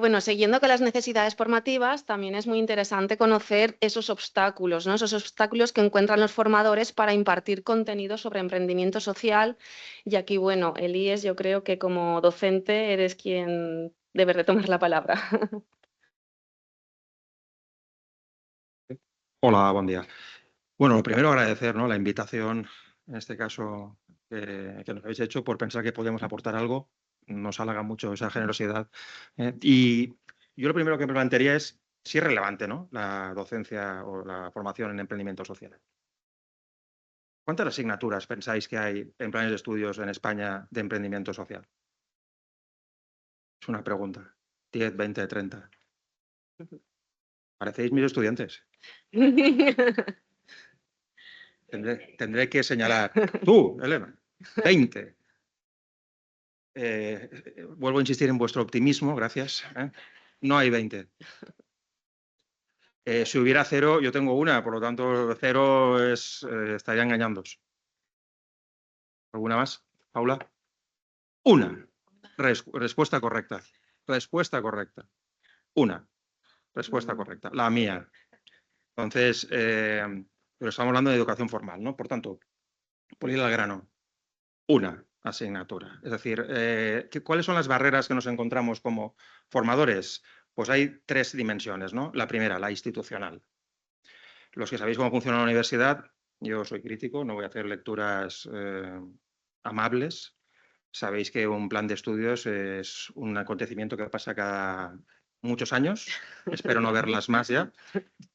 Bueno, siguiendo con las necesidades formativas, también es muy interesante conocer esos obstáculos, ¿no? Esos obstáculos que encuentran los formadores para impartir contenido sobre emprendimiento social. Y aquí, bueno, Elíes, yo creo que como docente eres quien debes de tomar la palabra. Hola, buen día. Bueno, lo primero agradecer, ¿no?, la invitación, en este caso, que nos habéis hecho por pensar que podemos aportar algo. Nos halaga mucho esa generosidad. Y yo lo primero que me plantearía es si es relevante, ¿no?, la docencia o la formación en emprendimiento social. ¿Cuántas asignaturas pensáis que hay en planes de estudios en España de emprendimiento social? Es una pregunta. 10, 20, 30. Parecéis mis estudiantes. Tendré que señalar. Tú, Elena, 20. Vuelvo a insistir en vuestro optimismo, gracias. No hay 20. Si hubiera 0, yo tengo una, por lo tanto 0 estaría engañándoos. ¿Alguna más, Paula? Una. Respuesta correcta. Respuesta correcta. Una. Respuesta correcta. La mía. Entonces, pero estamos hablando de educación formal, ¿no? Por tanto, por ir al grano, una asignatura. Es decir, ¿cuáles son las barreras que nos encontramos como formadores? Pues hay 3 dimensiones, ¿no? La primera, la institucional. Los que sabéis cómo funciona la universidad, yo soy crítico, no voy a hacer lecturas amables. Sabéis que un plan de estudios es un acontecimiento que pasa cada muchos años, espero no verlas más ya,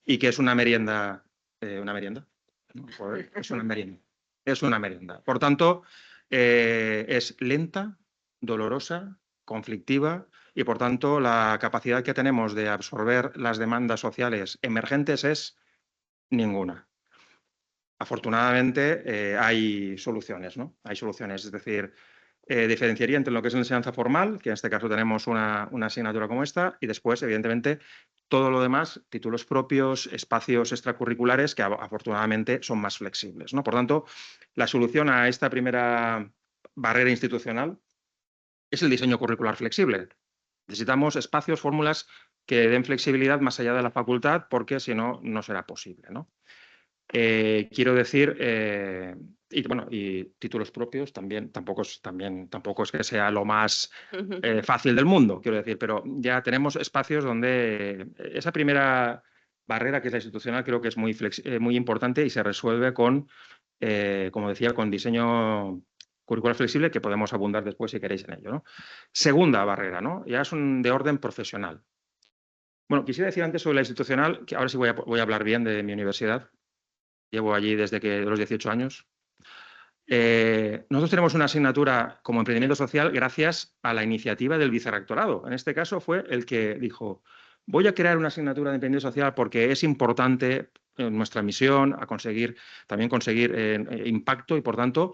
y que es una merienda. ¿Una merienda? No, joder, es una merienda. Es una merienda. Por tanto, es lenta, dolorosa, conflictiva y, por tanto, la capacidad que tenemos de absorber las demandas sociales emergentes es ninguna. Afortunadamente, hay soluciones, ¿no? Hay soluciones, es decir, diferenciaría entre lo que es la enseñanza formal, que en este caso tenemos una asignatura como esta, y después, evidentemente, todo lo demás, títulos propios, espacios extracurriculares, que afortunadamente son más flexibles, ¿no? Por tanto, la solución a esta primera barrera institucional es el diseño curricular flexible. Necesitamos espacios, fórmulas que den flexibilidad más allá de la facultad, porque si no, no será posible, ¿no? Quiero decir, y títulos propios también tampoco es que sea lo más fácil del mundo, quiero decir, pero ya tenemos espacios donde esa primera barrera, que es la institucional, creo que es muy importante y se resuelve con, como decía, con diseño curricular flexible, que podemos abundar después si queréis en ello, ¿no? Segunda barrera, ¿no? Ya es de orden profesional. Bueno, quisiera decir antes sobre la institucional, que ahora sí voy a hablar bien de mi universidad. Llevo allí desde los 18 años. Nosotros tenemos una asignatura como emprendimiento social gracias a la iniciativa del vicerrectorado. En este caso fue el que dijo, voy a crear una asignatura de emprendimiento social porque es importante en nuestra misión también conseguir impacto y, por tanto,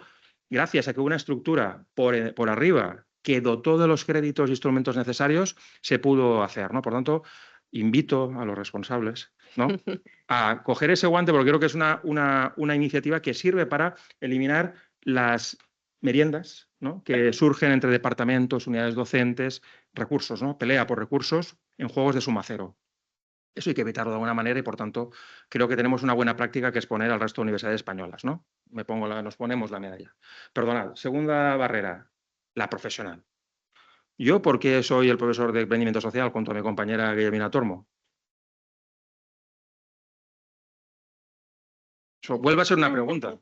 gracias a que una estructura por arriba que dotó de los créditos e instrumentos necesarios, se pudo hacer, ¿no? Por tanto, invito a los responsables, ¿no?, a coger ese guante, porque creo que es una iniciativa que sirve para eliminar las meriendas, ¿no?, que surgen entre departamentos, unidades docentes, recursos, ¿no?, pelea por recursos en juegos de suma cero. Eso hay que evitarlo de alguna manera y, por tanto, creo que tenemos una buena práctica que exponer al resto de universidades españolas, ¿no? Nos ponemos la medalla. Perdonad, segunda barrera, la profesional. ¿Yo por qué soy el profesor de emprendimiento social junto a mi compañera Guillermina Tormo? Eso vuelve a ser una pregunta.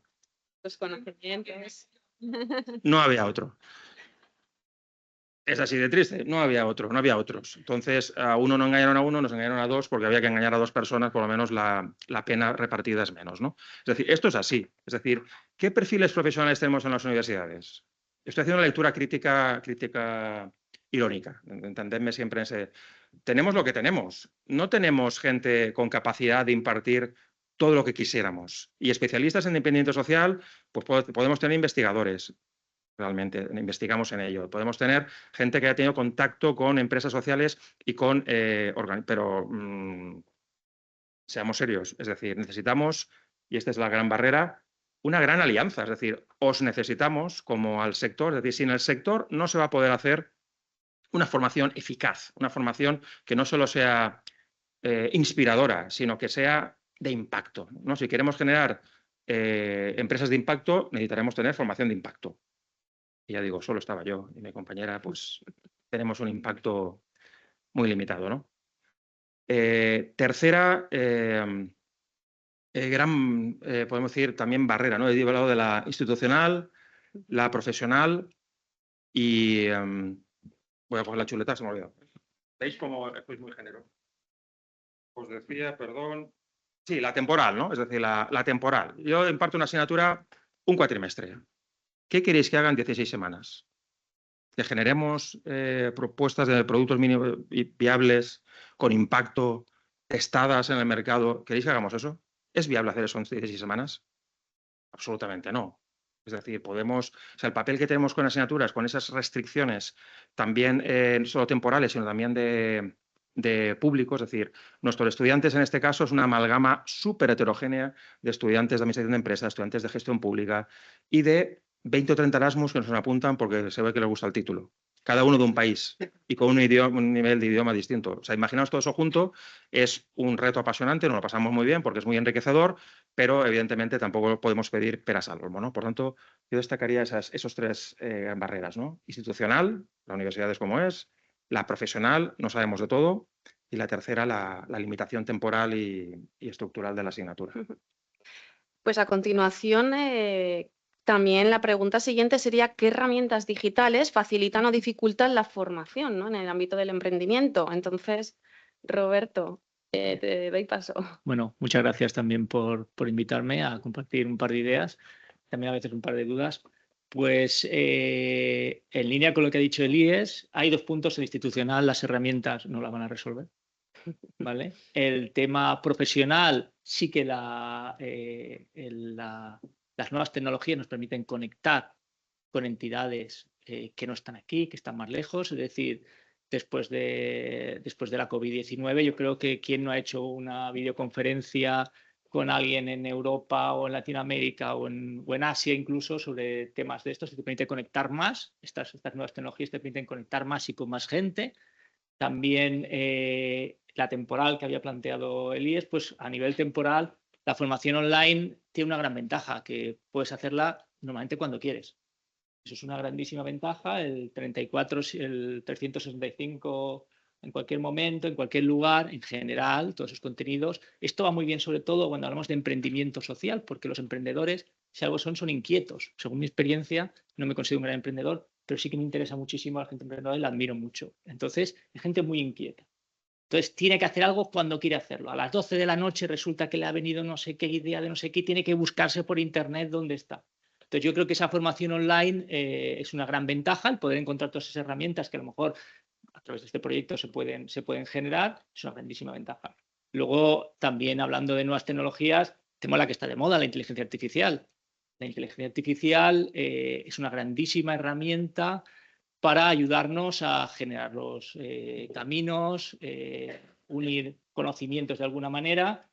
Los conocimientos. No había otro. Es así de triste, no había otros. Entonces, a uno no engañaron a uno, nos engañaron a 2, porque había que engañar a 2 personas, por lo menos la pena repartida es menos, ¿no? Es decir, esto es así. Es decir, ¿qué perfiles profesionales tenemos en las universidades? Estoy haciendo una lectura crítica irónica, entendedme siempre en ese. Tenemos lo que tenemos. No tenemos gente con capacidad de impartir todo lo que quisiéramos. Y especialistas en emprendimiento social, pues podemos tener investigadores. Realmente investigamos en ello. Podemos tener gente que haya tenido contacto con empresas sociales y con pero seamos serios. Es decir, necesitamos, y esta es la gran barrera, una gran alianza. Es decir, os necesitamos como al sector. Es decir, sin el sector no se va a poder hacer una formación eficaz, una formación que no solo sea inspiradora, sino que sea de impacto, ¿no? Si queremos generar empresas de impacto, necesitaremos tener formación de impacto. Y ya digo, solo estaba yo y mi compañera, pues tenemos un impacto muy limitado, ¿no? Tercera, podemos decir también barrera, ¿no? He hablado de la institucional, la profesional y voy a coger la chuleta, se me ha olvidado. ¿Veis cómo sois muy generoso? Os decía, perdón. Sí, la temporal, ¿no? Es decir, la temporal. Yo imparto una asignatura un cuatrimestre. ¿Qué queréis que hagan 16 semanas? Que generemos propuestas de productos mínimos y viables con impacto, testadas en el mercado. ¿Queréis que hagamos eso? ¿Es viable hacer eso en 16 semanas? Absolutamente no. Es decir, podemos, o sea, el papel que tenemos con asignaturas, con esas restricciones, también no solo temporales, sino también de público, es decir, nuestros estudiantes en este caso es una amalgama súper heterogénea de estudiantes de administración de empresas, estudiantes de gestión pública y de 20 o 30 Erasmus que nos apuntan porque se ve que les gusta el título. Cada uno de un país y con un nivel de idioma distinto. O sea, imaginaos todo eso junto, es un reto apasionante, nos lo pasamos muy bien porque es muy enriquecedor, pero evidentemente tampoco podemos pedir peras al olmo, ¿no? Por tanto, yo destacaría esos tres barreras, ¿no? Institucional, la universidad es como es, la profesional, no sabemos de todo, y la tercera, la limitación temporal y estructural de la asignatura. Pues a continuación, también la pregunta siguiente sería ¿qué herramientas digitales facilitan o dificultan la formación, ¿no? En el ámbito del emprendimiento? Entonces, Roberto, te doy paso. Bueno, muchas gracias también por invitarme a compartir un par de ideas, también a veces un par de dudas. Pues en línea con lo que ha dicho Elías, hay 2 puntos: el institucional, las herramientas no la van a resolver, ¿vale? El tema profesional, sí que las nuevas tecnologías nos permiten conectar con entidades que no están aquí, que están más lejos, es decir, después de la COVID-19, yo creo que quien no ha hecho una videoconferencia con alguien en Europa o en Latinoamérica o en Asia incluso sobre temas de estos, te permite conectar más, estas nuevas tecnologías te permiten conectar más y con más gente. También la temporal que había planteado Elías, pues a nivel temporal, la formación online tiene una gran ventaja, que puedes hacerla normalmente cuando quieres. Eso es una grandísima ventaja, el 34, el 365 en cualquier momento, en cualquier lugar, en general, todos esos contenidos. Esto va muy bien sobre todo cuando hablamos de emprendimiento social, porque los emprendedores, si algo son inquietos. Según mi experiencia, no me considero un gran emprendedor, pero sí que me interesa muchísimo a la gente emprendedora y la admiro mucho. Entonces, es gente muy inquieta. Entonces, tiene que hacer algo cuando quiere hacerlo. A las 12 de la noche resulta que le ha venido no sé qué idea de no sé qué, tiene que buscarse por internet dónde está. Entonces, yo creo que esa formación online es una gran ventaja, el poder encontrar todas esas herramientas que a lo mejor a través de este proyecto se pueden generar, es una grandísima ventaja. Luego, también hablando de nuevas tecnologías, tenemos la que está de moda, la inteligencia artificial. La inteligencia artificial es una grandísima herramienta para ayudarnos a generar los caminos, unir conocimientos de alguna manera.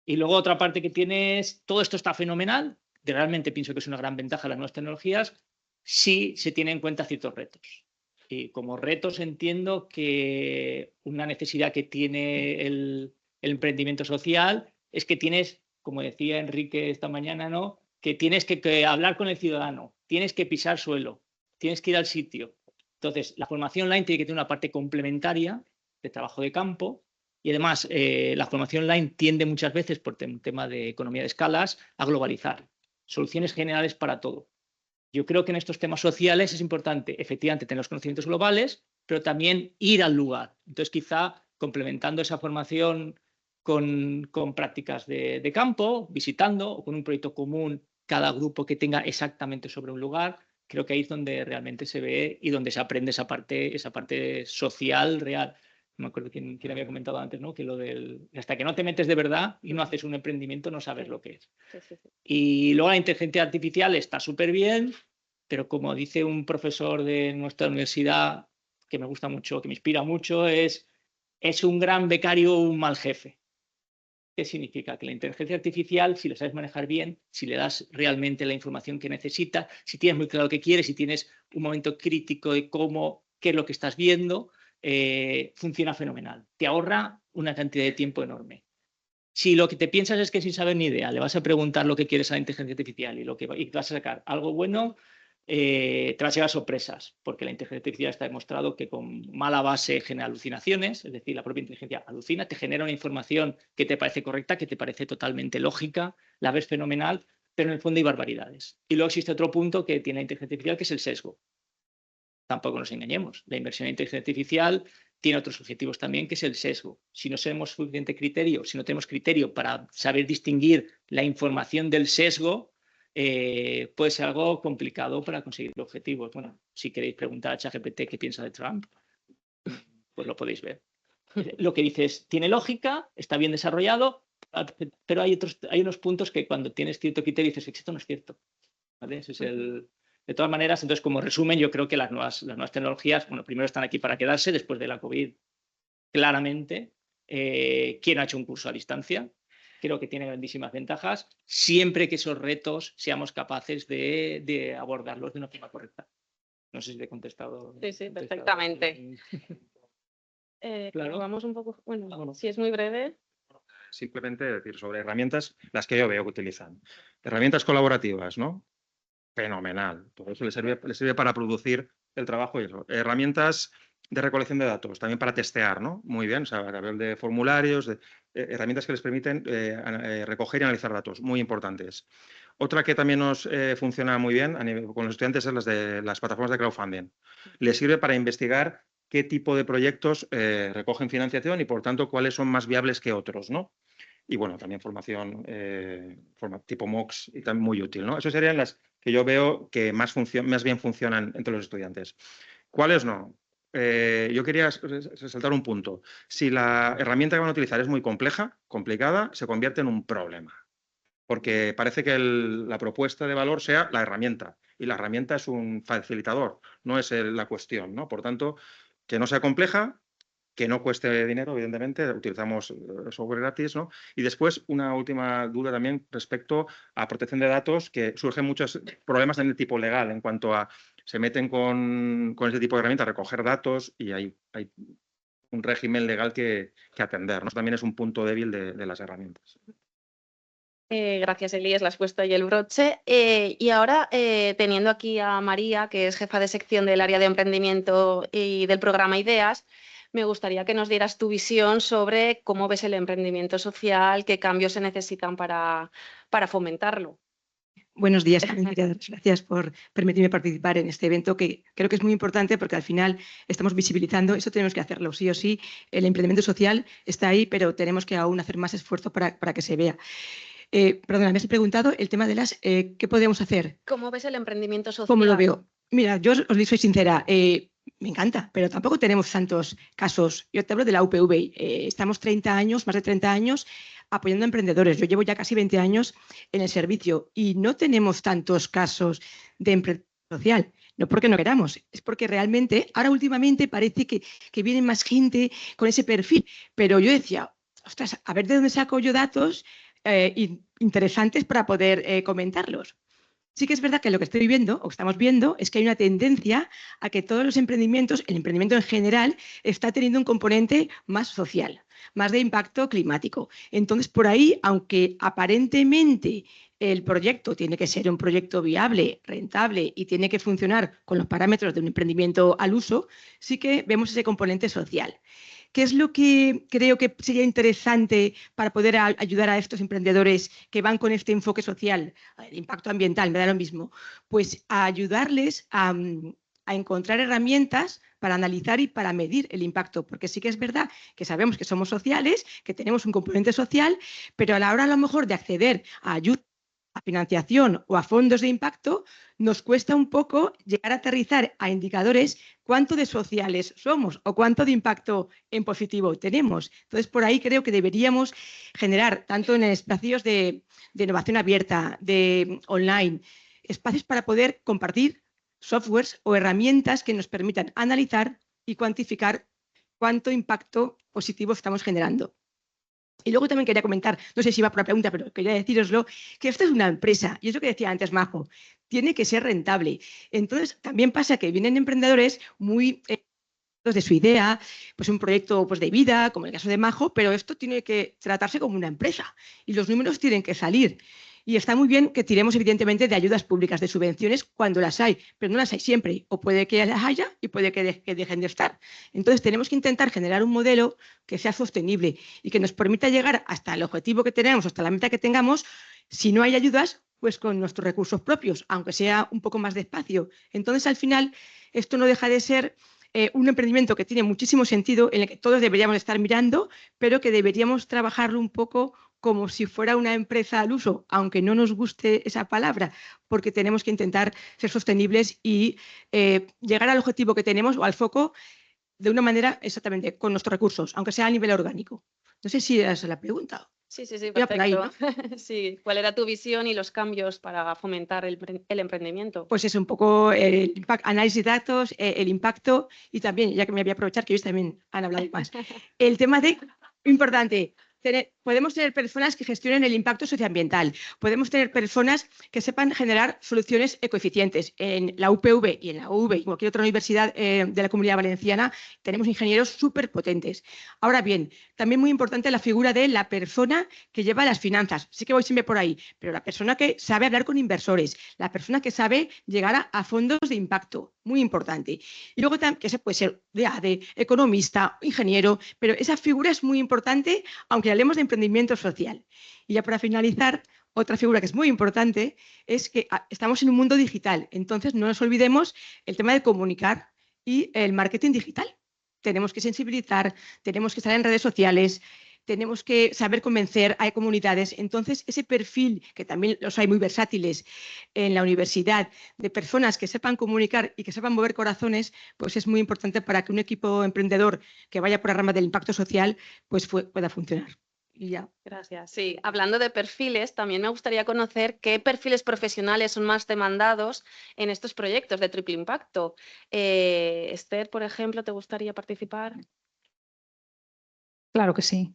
Y luego otra parte que tiene es, todo esto está fenomenal, realmente pienso que es una gran ventaja de las nuevas tecnologías, si se tienen en cuenta ciertos retos. Y como retos entiendo que una necesidad que tiene el emprendimiento social es que tienes, como decía Enrique esta mañana, ¿no?, que tienes que hablar con el ciudadano, tienes que pisar suelo, tienes que ir al sitio. Entonces, la formación online tiene que tener una parte complementaria de trabajo de campo y además la formación online tiende muchas veces, por un tema de economía de escalas, a globalizar. Soluciones generales para todo. Yo creo que en estos temas sociales es importante, efectivamente, tener los conocimientos globales, pero también ir al lugar. Entonces, quizá complementando esa formación con prácticas de campo, visitando o con un proyecto común, cada grupo que tenga exactamente sobre un lugar, creo que ahí es donde realmente se ve y donde se aprende esa parte social real. No me acuerdo quién había comentado antes, ¿no?, que lo del hasta que no te metes de verdad y no haces un emprendimiento no sabes lo que es. Sí. Y luego la inteligencia artificial está súper bien, pero como dice un profesor de nuestra universidad que me gusta mucho, que me inspira mucho, es un gran becario, un mal jefe. ¿Qué significa? Que la inteligencia artificial, si la sabes manejar bien, si le das realmente la información que necesita, si tienes muy claro lo que quieres, si tienes un momento crítico de qué es lo que estás viendo, funciona fenomenal. Te ahorra una cantidad de tiempo enorme. Si lo que te piensas es que sin saber ni idea le vas a preguntar lo que quieres a la inteligencia artificial y vas a sacar algo bueno, te vas a llevar sorpresas, porque la inteligencia artificial está demostrado que con mala base genera alucinaciones, es decir, la propia inteligencia alucina, te genera una información que te parece correcta, que te parece totalmente lógica, la ves fenomenal, pero en el fondo hay barbaridades. Y luego existe otro punto que tiene la inteligencia artificial, que es el sesgo. Tampoco nos engañemos, la inversión en inteligencia artificial tiene otros objetivos también, que es el sesgo. Si no tenemos suficiente criterio, si no tenemos criterio para saber distinguir la información del sesgo, puede ser algo complicado para conseguir objetivos. Bueno, si queréis preguntar a ChatGPT qué piensa de Trump, pues lo podéis ver. Lo que dices tiene lógica, está bien desarrollado, pero hay unos puntos que cuando tienes cierto criterio dices, esto no es cierto. ¿Vale? Ese es el... De todas maneras, entonces, como resumen, yo creo que las nuevas tecnologías, bueno, primero están aquí para quedarse, después de la COVID, claramente. ¿Quién ha hecho un curso a distancia? Creo que tiene grandísimas ventajas, siempre que esos retos seamos capaces de abordarlos de una forma correcta. No sé si te he contestado. Sí, perfectamente. Claro. Vamos un poco, bueno, si es muy breve. Simplemente decir sobre herramientas, las que yo veo que utilizan. Herramientas colaborativas, ¿no? Fenomenal. Todo eso le sirve para producir el trabajo y eso. Herramientas de recolección de datos, también para testear, ¿no? Muy bien, o sea, a nivel de formularios, herramientas que les permiten recoger y analizar datos, muy importantes. Otra que también nos funciona muy bien con los estudiantes es las plataformas de crowdfunding. Les sirve para investigar qué tipo de proyectos recogen financiación y, por tanto, cuáles son más viables que otros, ¿no? Y, bueno, también formación tipo MOOCs y también muy útil, ¿no? Esas serían las que yo veo que más bien funcionan entre los estudiantes. ¿Cuáles no? Yo quería resaltar un punto. Si la herramienta que van a utilizar es muy complicada, se convierte en un problema. Porque parece que la propuesta de valor sea la herramienta. Y la herramienta es un facilitador, no es la cuestión, ¿no? Por tanto, que no sea compleja, que no cueste dinero, evidentemente, utilizamos software gratis, ¿no? Y después, una última duda también respecto a protección de datos, que surgen muchos problemas en el tipo legal, en cuanto a se meten con ese tipo de herramientas a recoger datos y hay un régimen legal que atender, ¿no? Eso también es un punto débil de las herramientas. Gracias, Elías, le has puesto ahí el broche. Y ahora, teniendo aquí a María, que es jefa de sección del área de emprendimiento y del programa Ideas, me gustaría que nos dieras tu visión sobre cómo ves el emprendimiento social, qué cambios se necesitan para fomentarlo. Buenos días, gracias por permitirme participar en este evento que creo que es muy importante porque al final estamos visibilizando, eso tenemos que hacerlo, sí o sí, el emprendimiento social está ahí, pero tenemos que aún hacer más esfuerzo para que se vea. Perdona, me has preguntado el tema de las ¿qué podemos hacer? ¿Cómo ves el emprendimiento social? ¿Cómo lo veo? Mira, yo os soy sincera, me encanta, pero tampoco tenemos tantos casos. Yo te hablo de la UPV, estamos 30 años, más de 30 años, apoyando a emprendedores. Yo llevo ya casi 20 años en el servicio y no tenemos tantos casos de emprendimiento social. No porque no queramos, es porque realmente ahora últimamente parece que viene más gente con ese perfil. Pero yo decía, ostras, a ver de dónde saco yo datos interesantes para poder comentarlos. Sí que es verdad que lo que estoy viendo, o que estamos viendo, es que hay una tendencia a que todos los emprendimientos, el emprendimiento en general, está teniendo un componente más social, más de impacto climático. Entonces, por ahí, aunque aparentemente el proyecto tiene que ser un proyecto viable, rentable y tiene que funcionar con los parámetros de un emprendimiento al uso, sí que vemos ese componente social. ¿Qué es lo que creo que sería interesante para poder ayudar a estos emprendedores que van con este enfoque social, el impacto ambiental, me da lo mismo? Pues a ayudarles a encontrar herramientas para analizar y para medir el impacto, porque sí que es verdad que sabemos que somos sociales, que tenemos un componente social, pero a la hora a lo mejor de acceder a ayuda, a financiación o a fondos de impacto, nos cuesta un poco llegar a aterrizar a indicadores cuánto de sociales somos o cuánto de impacto en positivo tenemos. Entonces, por ahí creo que deberíamos generar, tanto en espacios de innovación abierta, de online, espacios para poder compartir softwares o herramientas que nos permitan analizar y cuantificar cuánto impacto positivo estamos generando. Y luego también quería comentar, no sé si va por la pregunta, pero quería deciroslo, que esto es una empresa, y es lo que decía antes Majo, tiene que ser rentable. Entonces, también pasa que vienen emprendedores muy de su idea, pues un proyecto pues, de vida, como el caso de Majo, pero esto tiene que tratarse como una empresa y los números tienen que salir. Y está muy bien que tiremos, evidentemente, de ayudas públicas, de subvenciones cuando las hay, pero no las hay siempre. O puede que las haya y puede que dejen de estar. Entonces, tenemos que intentar generar un modelo que sea sostenible y que nos permita llegar hasta el objetivo que tenemos, hasta la meta que tengamos. Si no hay ayudas, pues con nuestros recursos propios, aunque sea un poco más despacio. Entonces, al final, esto no deja de ser un emprendimiento que tiene muchísimo sentido, en el que todos deberíamos estar mirando, pero que deberíamos trabajarlo un poco como si fuera una empresa al uso, aunque no nos guste esa palabra, porque tenemos que intentar ser sostenibles y llegar al objetivo que tenemos o al foco de una manera exactamente con nuestros recursos, aunque sea a nivel orgánico. No sé si esa es la pregunta. Sí, sí, sí, Iba por ahí, perfecto. Sí, ¿cuál era tu visión y los cambios para fomentar el emprendimiento? Pues es un poco el análisis de datos, el impacto y también, ya que me voy a aprovechar, que ellos también han hablado más, el tema de, importante, podemos tener personas que gestionen el impacto socioambiental, podemos tener personas que sepan generar soluciones ecoeficientes. En la UPV y en la UV y cualquier otra universidad de la Comunidad Valenciana tenemos ingenieros súper potentes. Ahora bien, también muy importante la figura de la persona que lleva las finanzas. Sí que voy siempre por ahí, pero la persona que sabe hablar con inversores, la persona que sabe llegar a fondos de impacto, muy importante. Y luego también, que se puede ser de economista, ingeniero, pero esa figura es muy importante, aunque hablemos de emprendimiento social. Y ya para finalizar, otra figura que es muy importante es que estamos en un mundo digital, entonces no nos olvidemos el tema de comunicar y el marketing digital. Tenemos que sensibilizar, tenemos que estar en redes sociales, tenemos que saber convencer, hay comunidades. Entonces, ese perfil, que también los hay muy versátiles en la universidad, de personas que sepan comunicar y que sepan mover corazones, pues es muy importante para que un equipo emprendedor que vaya por la rama del impacto social pues pueda funcionar. Y ya. Gracias. Sí, hablando de perfiles, también me gustaría conocer qué perfiles profesionales son más demandados en estos proyectos de triple impacto. Esther, por ejemplo, ¿te gustaría participar? Claro que sí.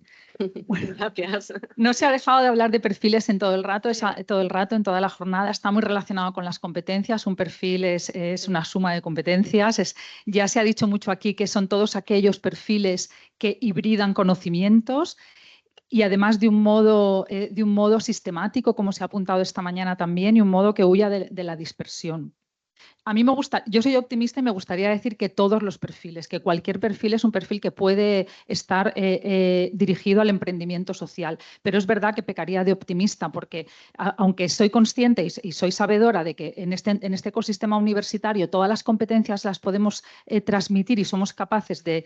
Bueno, Gracias. no se ha dejado de hablar de perfiles en todo el rato, en toda la jornada. Está muy relacionado con las competencias. Un perfil es una suma de competencias. Ya se ha dicho mucho aquí que son todos aquellos perfiles que hibridan conocimientos y además de un modo sistemático, como se ha apuntado esta mañana también, y un modo que huya de la dispersión. A mí me gusta, yo soy optimista y me gustaría decir que todos los perfiles, que cualquier perfil es un perfil que puede estar dirigido al emprendimiento social, pero es verdad que pecaría de optimista porque aunque soy consciente y soy sabedora de que en este ecosistema universitario todas las competencias las podemos transmitir y somos capaces de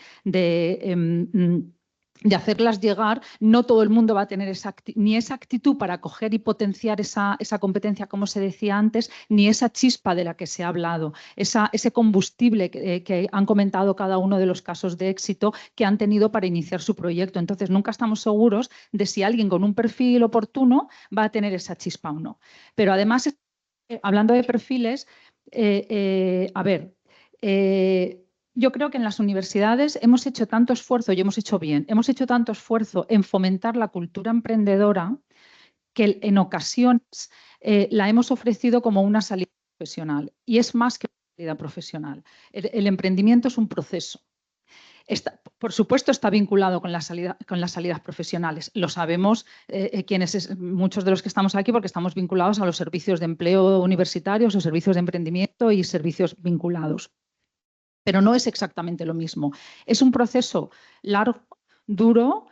hacerlas llegar, no todo el mundo va a tener ni esa actitud para coger y potenciar esa competencia, como se decía antes, ni esa chispa de la que se ha hablado, ese combustible que han comentado cada uno de los casos de éxito que han tenido para iniciar su proyecto. Entonces, nunca estamos seguros de si alguien con un perfil oportuno va a tener esa chispa o no. Pero además, hablando de perfiles, yo creo que en las universidades hemos hecho tanto esfuerzo, y hemos hecho bien, hemos hecho tanto esfuerzo en fomentar la cultura emprendedora que en ocasiones la hemos ofrecido como una salida profesional. Y es más que una salida profesional. El emprendimiento es un proceso. Por supuesto, está vinculado con las salidas profesionales. Lo sabemos muchos de los que estamos aquí porque estamos vinculados a los servicios de empleo universitarios o servicios de emprendimiento y servicios vinculados. Pero no es exactamente lo mismo. Es un proceso largo, duro,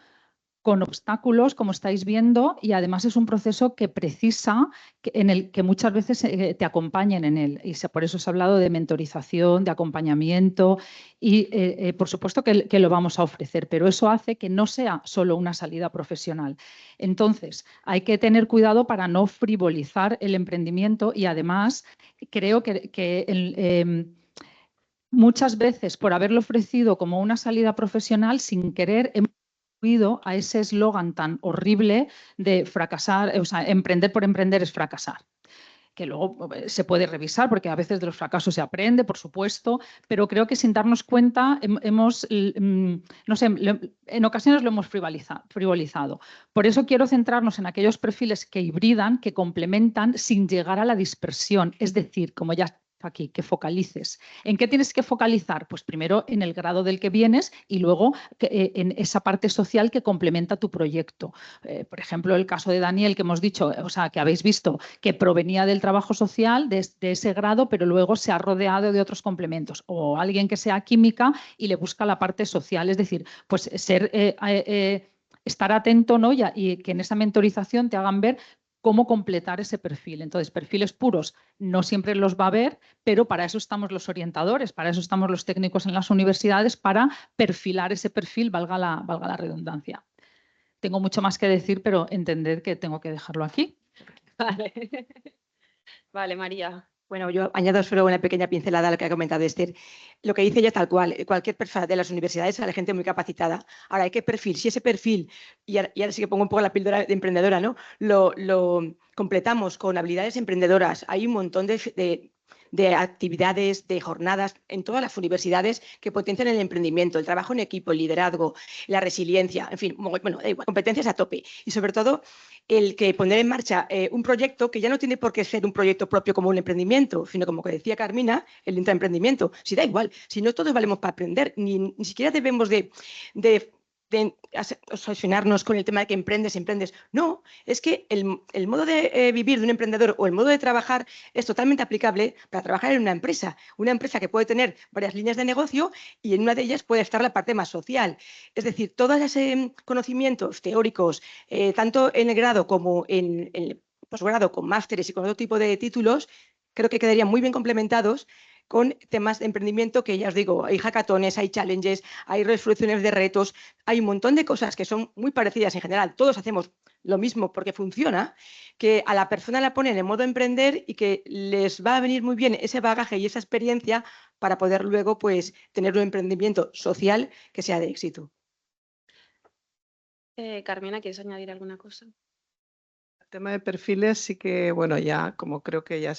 con obstáculos, como estáis viendo, y además es un proceso que precisa en el que muchas veces te acompañen en él. Y por eso se ha hablado de mentorización, de acompañamiento y por supuesto que lo vamos a ofrecer, pero eso hace que no sea solo una salida profesional. Entonces, hay que tener cuidado para no frivolizar el emprendimiento y además creo que muchas veces, por haberlo ofrecido como una salida profesional, sin querer, hemos contribuido a ese eslogan tan horrible de fracasar, o sea, emprender por emprender es fracasar. Que luego se puede revisar, porque a veces de los fracasos se aprende, por supuesto, pero creo que sin darnos cuenta no sé, en ocasiones lo hemos frivolizado. Por eso quiero centrarnos en aquellos perfiles que hibridan, que complementan sin llegar a la dispersión. Es decir, como ya aquí, que focalices. ¿En qué tienes que focalizar? Pues primero en el grado del que vienes y luego en esa parte social que complementa tu proyecto. Por ejemplo, el caso de Daniel que hemos dicho, o sea, que habéis visto que provenía del trabajo social, de ese grado, pero luego se ha rodeado de otros complementos. O alguien que sea química y le busca la parte social, es decir, pues estar atento, ¿no? y que en esa mentorización te hagan ver cómo completar ese perfil. Entonces, perfiles puros no siempre los va a haber, pero para eso estamos los orientadores, para eso estamos los técnicos en las universidades, para perfilar ese perfil, valga la redundancia. Tengo mucho más que decir, pero entended que tengo que dejarlo aquí. Vale. Vale, María. Bueno, yo añado solo una pequeña pincelada a lo que ha comentado Esther. Lo que dice ella es tal cual. Cualquier persona de las universidades sale gente muy capacitada. Ahora, ¿hay qué perfil? Si ese perfil, y ahora sí que pongo un poco la píldora de emprendedora, ¿no? Lo completamos con habilidades emprendedoras. Hay un montón de actividades, de jornadas en todas las universidades que potencian el emprendimiento, el trabajo en equipo, el liderazgo, la resiliencia, en fin, bueno, competencias a tope. Y sobre todo, el que poner en marcha un proyecto que ya no tiene por qué ser un proyecto propio como un emprendimiento, sino como que decía Carmina, el intraemprendimiento. Si da igual, si no todos valemos para aprender, ni siquiera debemos de obsesionarnos con el tema de que emprendes. No, es que el modo de vivir de un emprendedor o el modo de trabajar es totalmente aplicable para trabajar en una empresa que puede tener varias líneas de negocio y en una de ellas puede estar la parte más social. Es decir, todos esos conocimientos teóricos, tanto en el grado como en el posgrado, con másteres y con otro tipo de títulos, creo que quedarían muy bien complementados con temas de emprendimiento que ya os digo, hay hackatones, hay challenges, hay resoluciones de retos, hay un montón de cosas que son muy parecidas en general. Todos hacemos lo mismo porque funciona, que a la persona la ponen en modo emprender y que les va a venir muy bien ese bagaje y esa experiencia para poder luego pues, tener un emprendimiento social que sea de éxito. Carmina, ¿quieres añadir alguna cosa? El tema de perfiles sí que, bueno, ya como creo que ya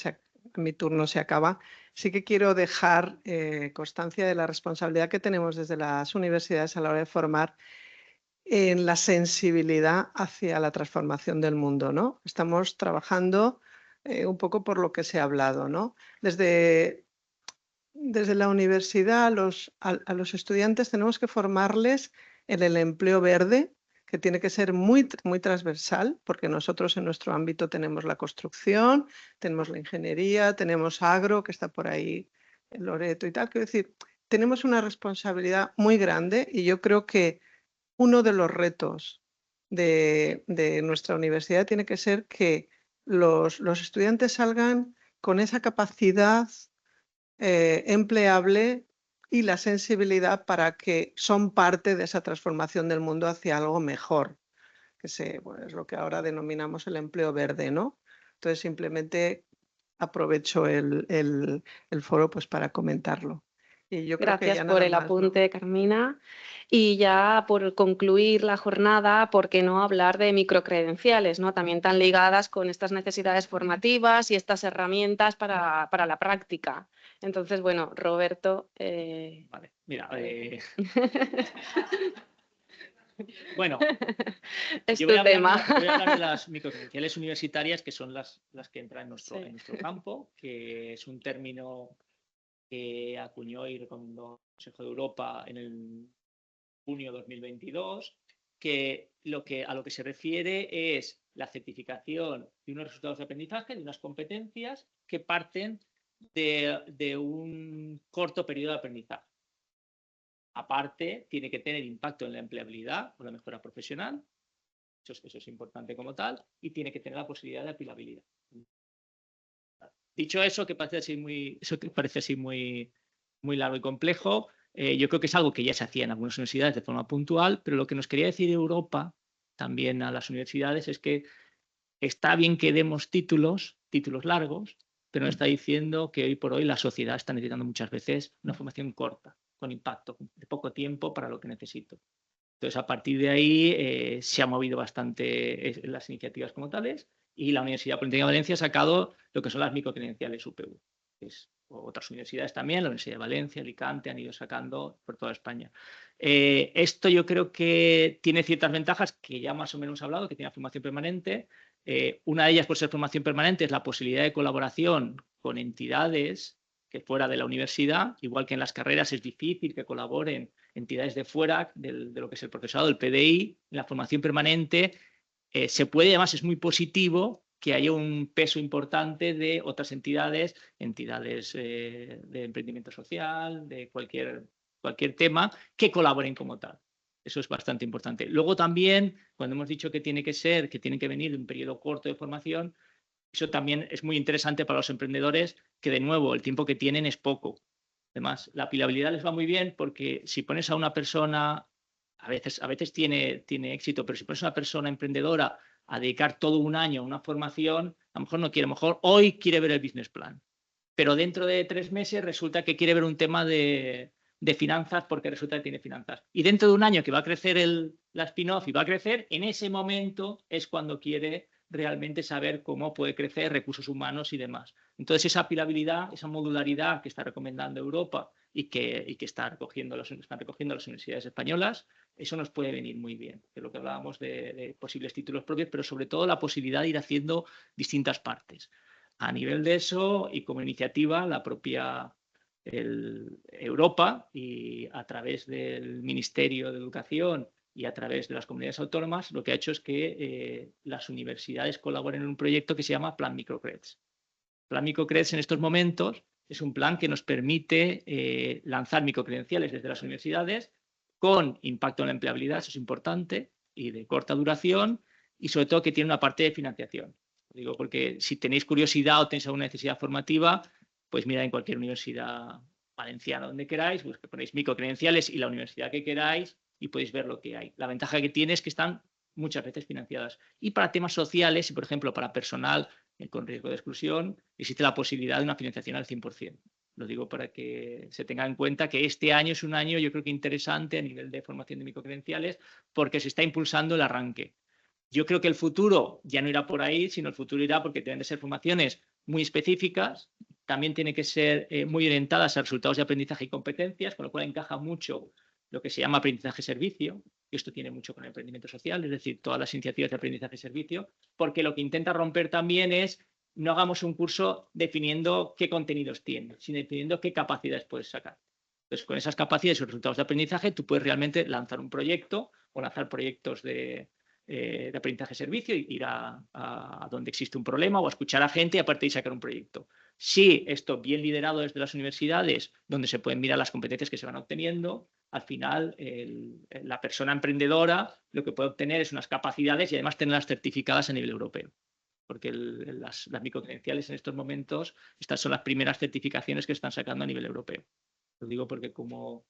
mi turno se acaba, sí que quiero dejar constancia de la responsabilidad que tenemos desde las universidades a la hora de formar en la sensibilidad hacia la transformación del mundo, ¿no? Estamos trabajando un poco por lo que se ha hablado, ¿no? Desde la universidad a los estudiantes tenemos que formarles en el empleo verde, que tiene que ser muy, muy transversal, porque nosotros en nuestro ámbito tenemos la construcción, tenemos la ingeniería, tenemos agro, que está por ahí, el Loreto y tal. Quiero decir, tenemos una responsabilidad muy grande y yo creo que uno de los retos de nuestra universidad tiene que ser que los estudiantes salgan con esa capacidad empleable y la sensibilidad para que son parte de esa transformación del mundo hacia algo mejor, que es lo que ahora denominamos el empleo verde, ¿no? Entonces simplemente aprovecho el foro pues para comentarlo. Y yo creo que Gracias ya por nada el más, ¿no? apunte, Carmina. Y ya por concluir la jornada, ¿por qué no hablar de microcredenciales, ¿no? También tan ligadas con estas necesidades formativas y estas herramientas para la práctica? Entonces, bueno, Roberto. Vale, mira. Bueno, es yo tu voy a tema. hablar de las microcredenciales universitarias, que son las que entran en nuestro campo, que es un término que acuñó y recomendó el Consejo de Europa en el junio de 2022, que a lo que se refiere es la certificación de unos resultados de aprendizaje, de unas competencias que parten de un corto periodo de aprendizaje. Aparte, tiene que tener impacto en la empleabilidad o la mejora profesional, eso es importante como tal, y tiene que tener la posibilidad de aplicabilidad. Dicho eso, que parece así muy largo y complejo, yo creo que es algo que ya se hacía en algunas universidades de forma puntual, pero lo que nos quería decir Europa también a las universidades es que está bien que demos títulos largos, pero nos está diciendo que hoy por hoy la sociedad está necesitando muchas veces una formación corta, con impacto, de poco tiempo para lo que necesito. Entonces, a partir de ahí se han movido bastante las iniciativas como tales y la Universidad Politécnica de Valencia ha sacado lo que son las microcredenciales UPV. Otras universidades también, la Universidad de Valencia, Alicante, han ido sacando por toda España. Esto yo creo que tiene ciertas ventajas que ya más o menos he hablado, que tiene formación permanente. Una de ellas, por ser formación permanente, es la posibilidad de colaboración con entidades que fuera de la universidad, igual que en las carreras es difícil que colaboren entidades de fuera de lo que es el profesorado, el PDI, en la formación permanente, se puede, además es muy positivo que haya un peso importante de otras entidades de emprendimiento social, de cualquier tema, que colaboren como tal. Eso es bastante importante. Luego también, cuando hemos dicho que tienen que venir de un periodo corto de formación, eso también es muy interesante para los emprendedores, que de nuevo el tiempo que tienen es poco. Además, la aplicabilidad les va muy bien porque si pones a una persona, a veces tiene éxito, pero si pones a una persona emprendedora a dedicar todo un año a una formación, a lo mejor no quiere, a lo mejor hoy quiere ver el business plan, pero dentro de 3 meses resulta que quiere ver un tema de finanzas porque resulta que tiene finanzas. Y dentro de un año que va a crecer la spin-off y va a crecer, en ese momento es cuando quiere realmente saber cómo puede crecer recursos humanos y demás. Entonces, esa aplicabilidad, esa modularidad que está recomendando Europa y que están recogiendo las universidades españolas, eso nos puede venir muy bien, de lo que hablábamos de posibles títulos propios, pero sobre todo la posibilidad de ir haciendo distintas partes. A nivel de eso y como iniciativa, la propia Europa y a través del Ministerio de Educación y a través de las comunidades autónomas, lo que ha hecho es que las universidades colaboren en un proyecto que se llama Plan Microcreds. Plan Microcreds en estos momentos es un plan que nos permite lanzar microcredenciales desde las universidades con impacto en la empleabilidad, eso es importante, y de corta duración, y sobre todo que tiene una parte de financiación. Lo digo porque si tenéis curiosidad o tenéis alguna necesidad formativa, pues mira en cualquier universidad valenciana donde queráis, pues que ponéis microcredenciales y la universidad que queráis y podéis ver lo que hay. La ventaja que tiene es que están muchas veces financiadas. Y para temas sociales, y por ejemplo para personal con riesgo de exclusión, existe la posibilidad de una financiación al 100%. Lo digo para que se tenga en cuenta que este año es un año, yo creo que interesante a nivel de formación de microcredenciales, porque se está impulsando el arranque. Yo creo que el futuro ya no irá por ahí, sino el futuro irá porque deben de ser formaciones muy específicas, también tienen que ser muy orientadas a resultados de aprendizaje y competencias, con lo cual encaja mucho lo que se llama aprendizaje-servicio, y esto tiene mucho con el emprendimiento social, es decir, todas las iniciativas de aprendizaje-servicio, porque lo que intenta romper también es no hagamos un curso definiendo qué contenidos tiene, sino definiendo qué capacidades puedes sacar. Entonces, con esas capacidades y resultados de aprendizaje, tú puedes realmente lanzar un proyecto o lanzar proyectos de aprendizaje-servicio, ir a donde existe un problema o a escuchar a gente y a partir de sacar un proyecto. Sí, esto bien liderado desde las universidades, donde se pueden mirar las competencias que se van obteniendo, al final la persona emprendedora lo que puede obtener es unas capacidades y además tenerlas certificadas a nivel europeo. Porque las microcredenciales en estos momentos, estas son las primeras certificaciones que están sacando a nivel europeo. Lo digo porque como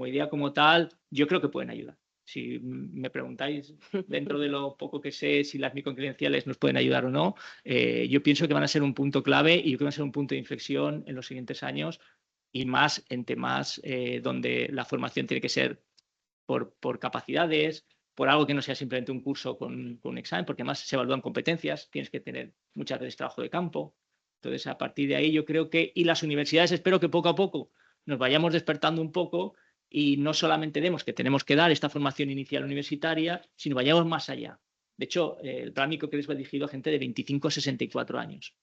idea como tal, yo creo que pueden ayudar. Si me preguntáis, dentro de lo poco que sé, si las microcredenciales nos pueden ayudar o no, yo pienso que van a ser un punto clave y yo creo que van a ser un punto de inflexión en los siguientes años y más en temas donde la formación tiene que ser por capacidades, por algo que no sea simplemente un curso con un examen, porque además se evalúan competencias, tienes que tener muchas veces trabajo de campo. Entonces, a partir de ahí yo creo que, y las universidades espero que poco a poco nos vayamos despertando un poco y no solamente demos que tenemos que dar esta formación inicial universitaria, sino vayamos más allá. De hecho, el plan Microcreds va dirigido a gente de 25 a 64 años.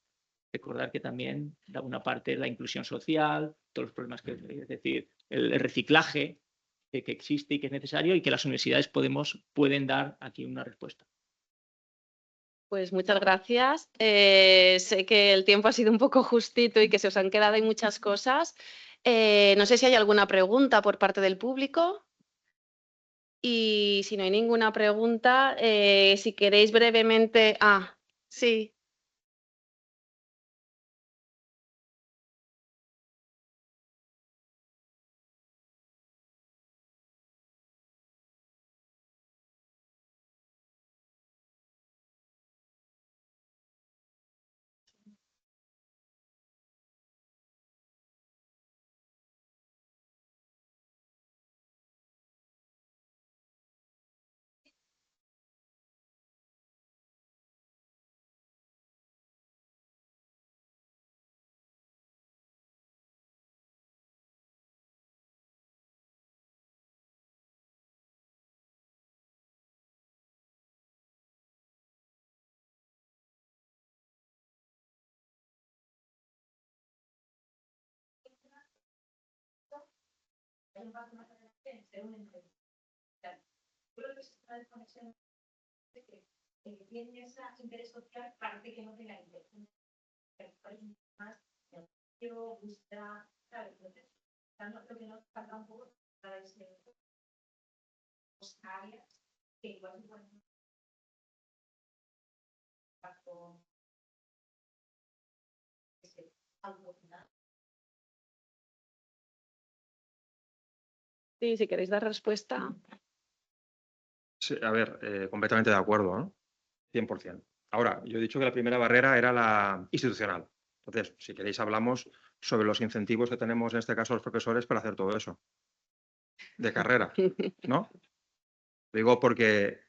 Recordar que también da una parte de la inclusión social, todos los problemas que, es decir, el reciclaje que existe y que es necesario y que las universidades pueden dar aquí una respuesta. Pues muchas gracias. Sé que el tiempo ha sido un poco justito y que se os han quedado ahí muchas cosas. No sé si hay alguna pregunta por parte del público. Y si no hay ninguna pregunta, si queréis brevemente... Ah, sí. tiene ese interés social, parece que no tenga interés. Más, yo buscar, ¿sabes? Lo que nos falta un poco es áreas que igual se pueden Sí, si queréis dar respuesta. Sí, a ver, completamente de acuerdo, ¿no? 100%. Ahora, yo he dicho que la primera barrera era la institucional. Entonces, si queréis, hablamos sobre los incentivos que tenemos, en este caso, los profesores para hacer todo eso. De carrera, ¿no? Digo porque,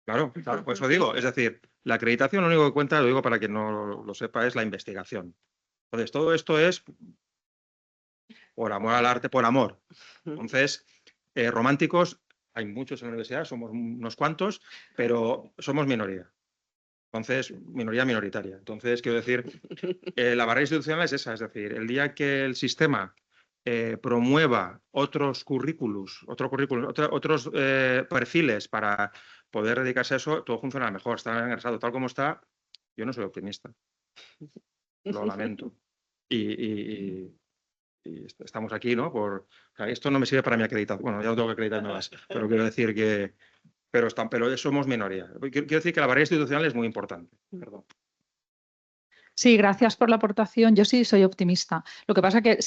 claro, por eso digo. Es decir, la acreditación lo único que cuenta, lo digo para quien no lo sepa, es la investigación. Entonces, todo esto es por amor al arte, por amor. Entonces, románticos, hay muchos en la universidad, somos unos cuantos, pero somos minoría. Entonces, minoría minoritaria. Entonces, quiero decir, la barrera institucional es esa, es decir, el día que el sistema promueva otros currículos, otros perfiles para poder dedicarse a eso, todo funciona mejor. Está engrasado tal como está, yo no soy optimista. Lo lamento. Y estamos aquí, ¿no? O sea, esto no me sirve para mi acreditación. Bueno, ya no tengo que acreditarme más, pero quiero decir que pero somos minoría. Quiero decir que la barrera institucional es muy importante. Perdón. Sí, gracias por la aportación. Yo sí soy optimista. Lo que pasa que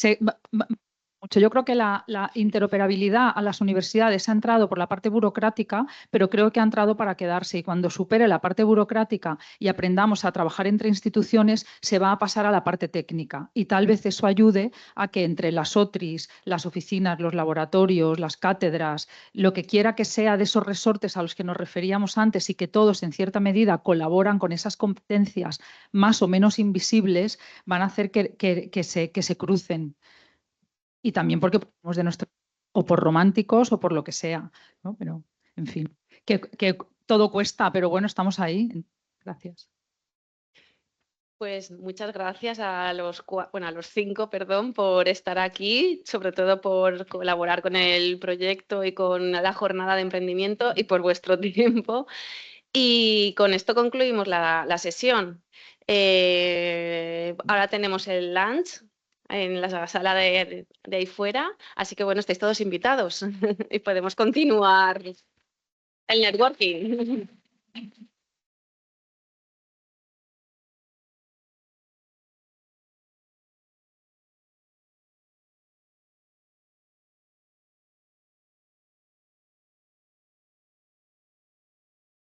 mucho. Yo creo que la interoperabilidad a las universidades ha entrado por la parte burocrática, pero creo que ha entrado para quedarse. Y cuando supere la parte burocrática y aprendamos a trabajar entre instituciones, se va a pasar a la parte técnica. Y tal vez eso ayude a que entre las OTRIs, las oficinas, los laboratorios, las cátedras, lo que quiera que sea de esos resortes a los que nos referíamos antes y que todos en cierta medida colaboran con esas competencias más o menos invisibles, van a hacer que se crucen. Y también porque ponemos de nuestro, o por románticos o por lo que sea, ¿no? Pero, en fin, que todo cuesta, pero bueno, estamos ahí. Gracias. Pues muchas gracias a los 5, perdón, por estar aquí, sobre todo por colaborar con el proyecto y con la jornada de emprendimiento y por vuestro tiempo. Y con esto concluimos la sesión. Ahora tenemos el lunch en la sala de ahí fuera, así que bueno, estáis todos invitados y podemos continuar el networking.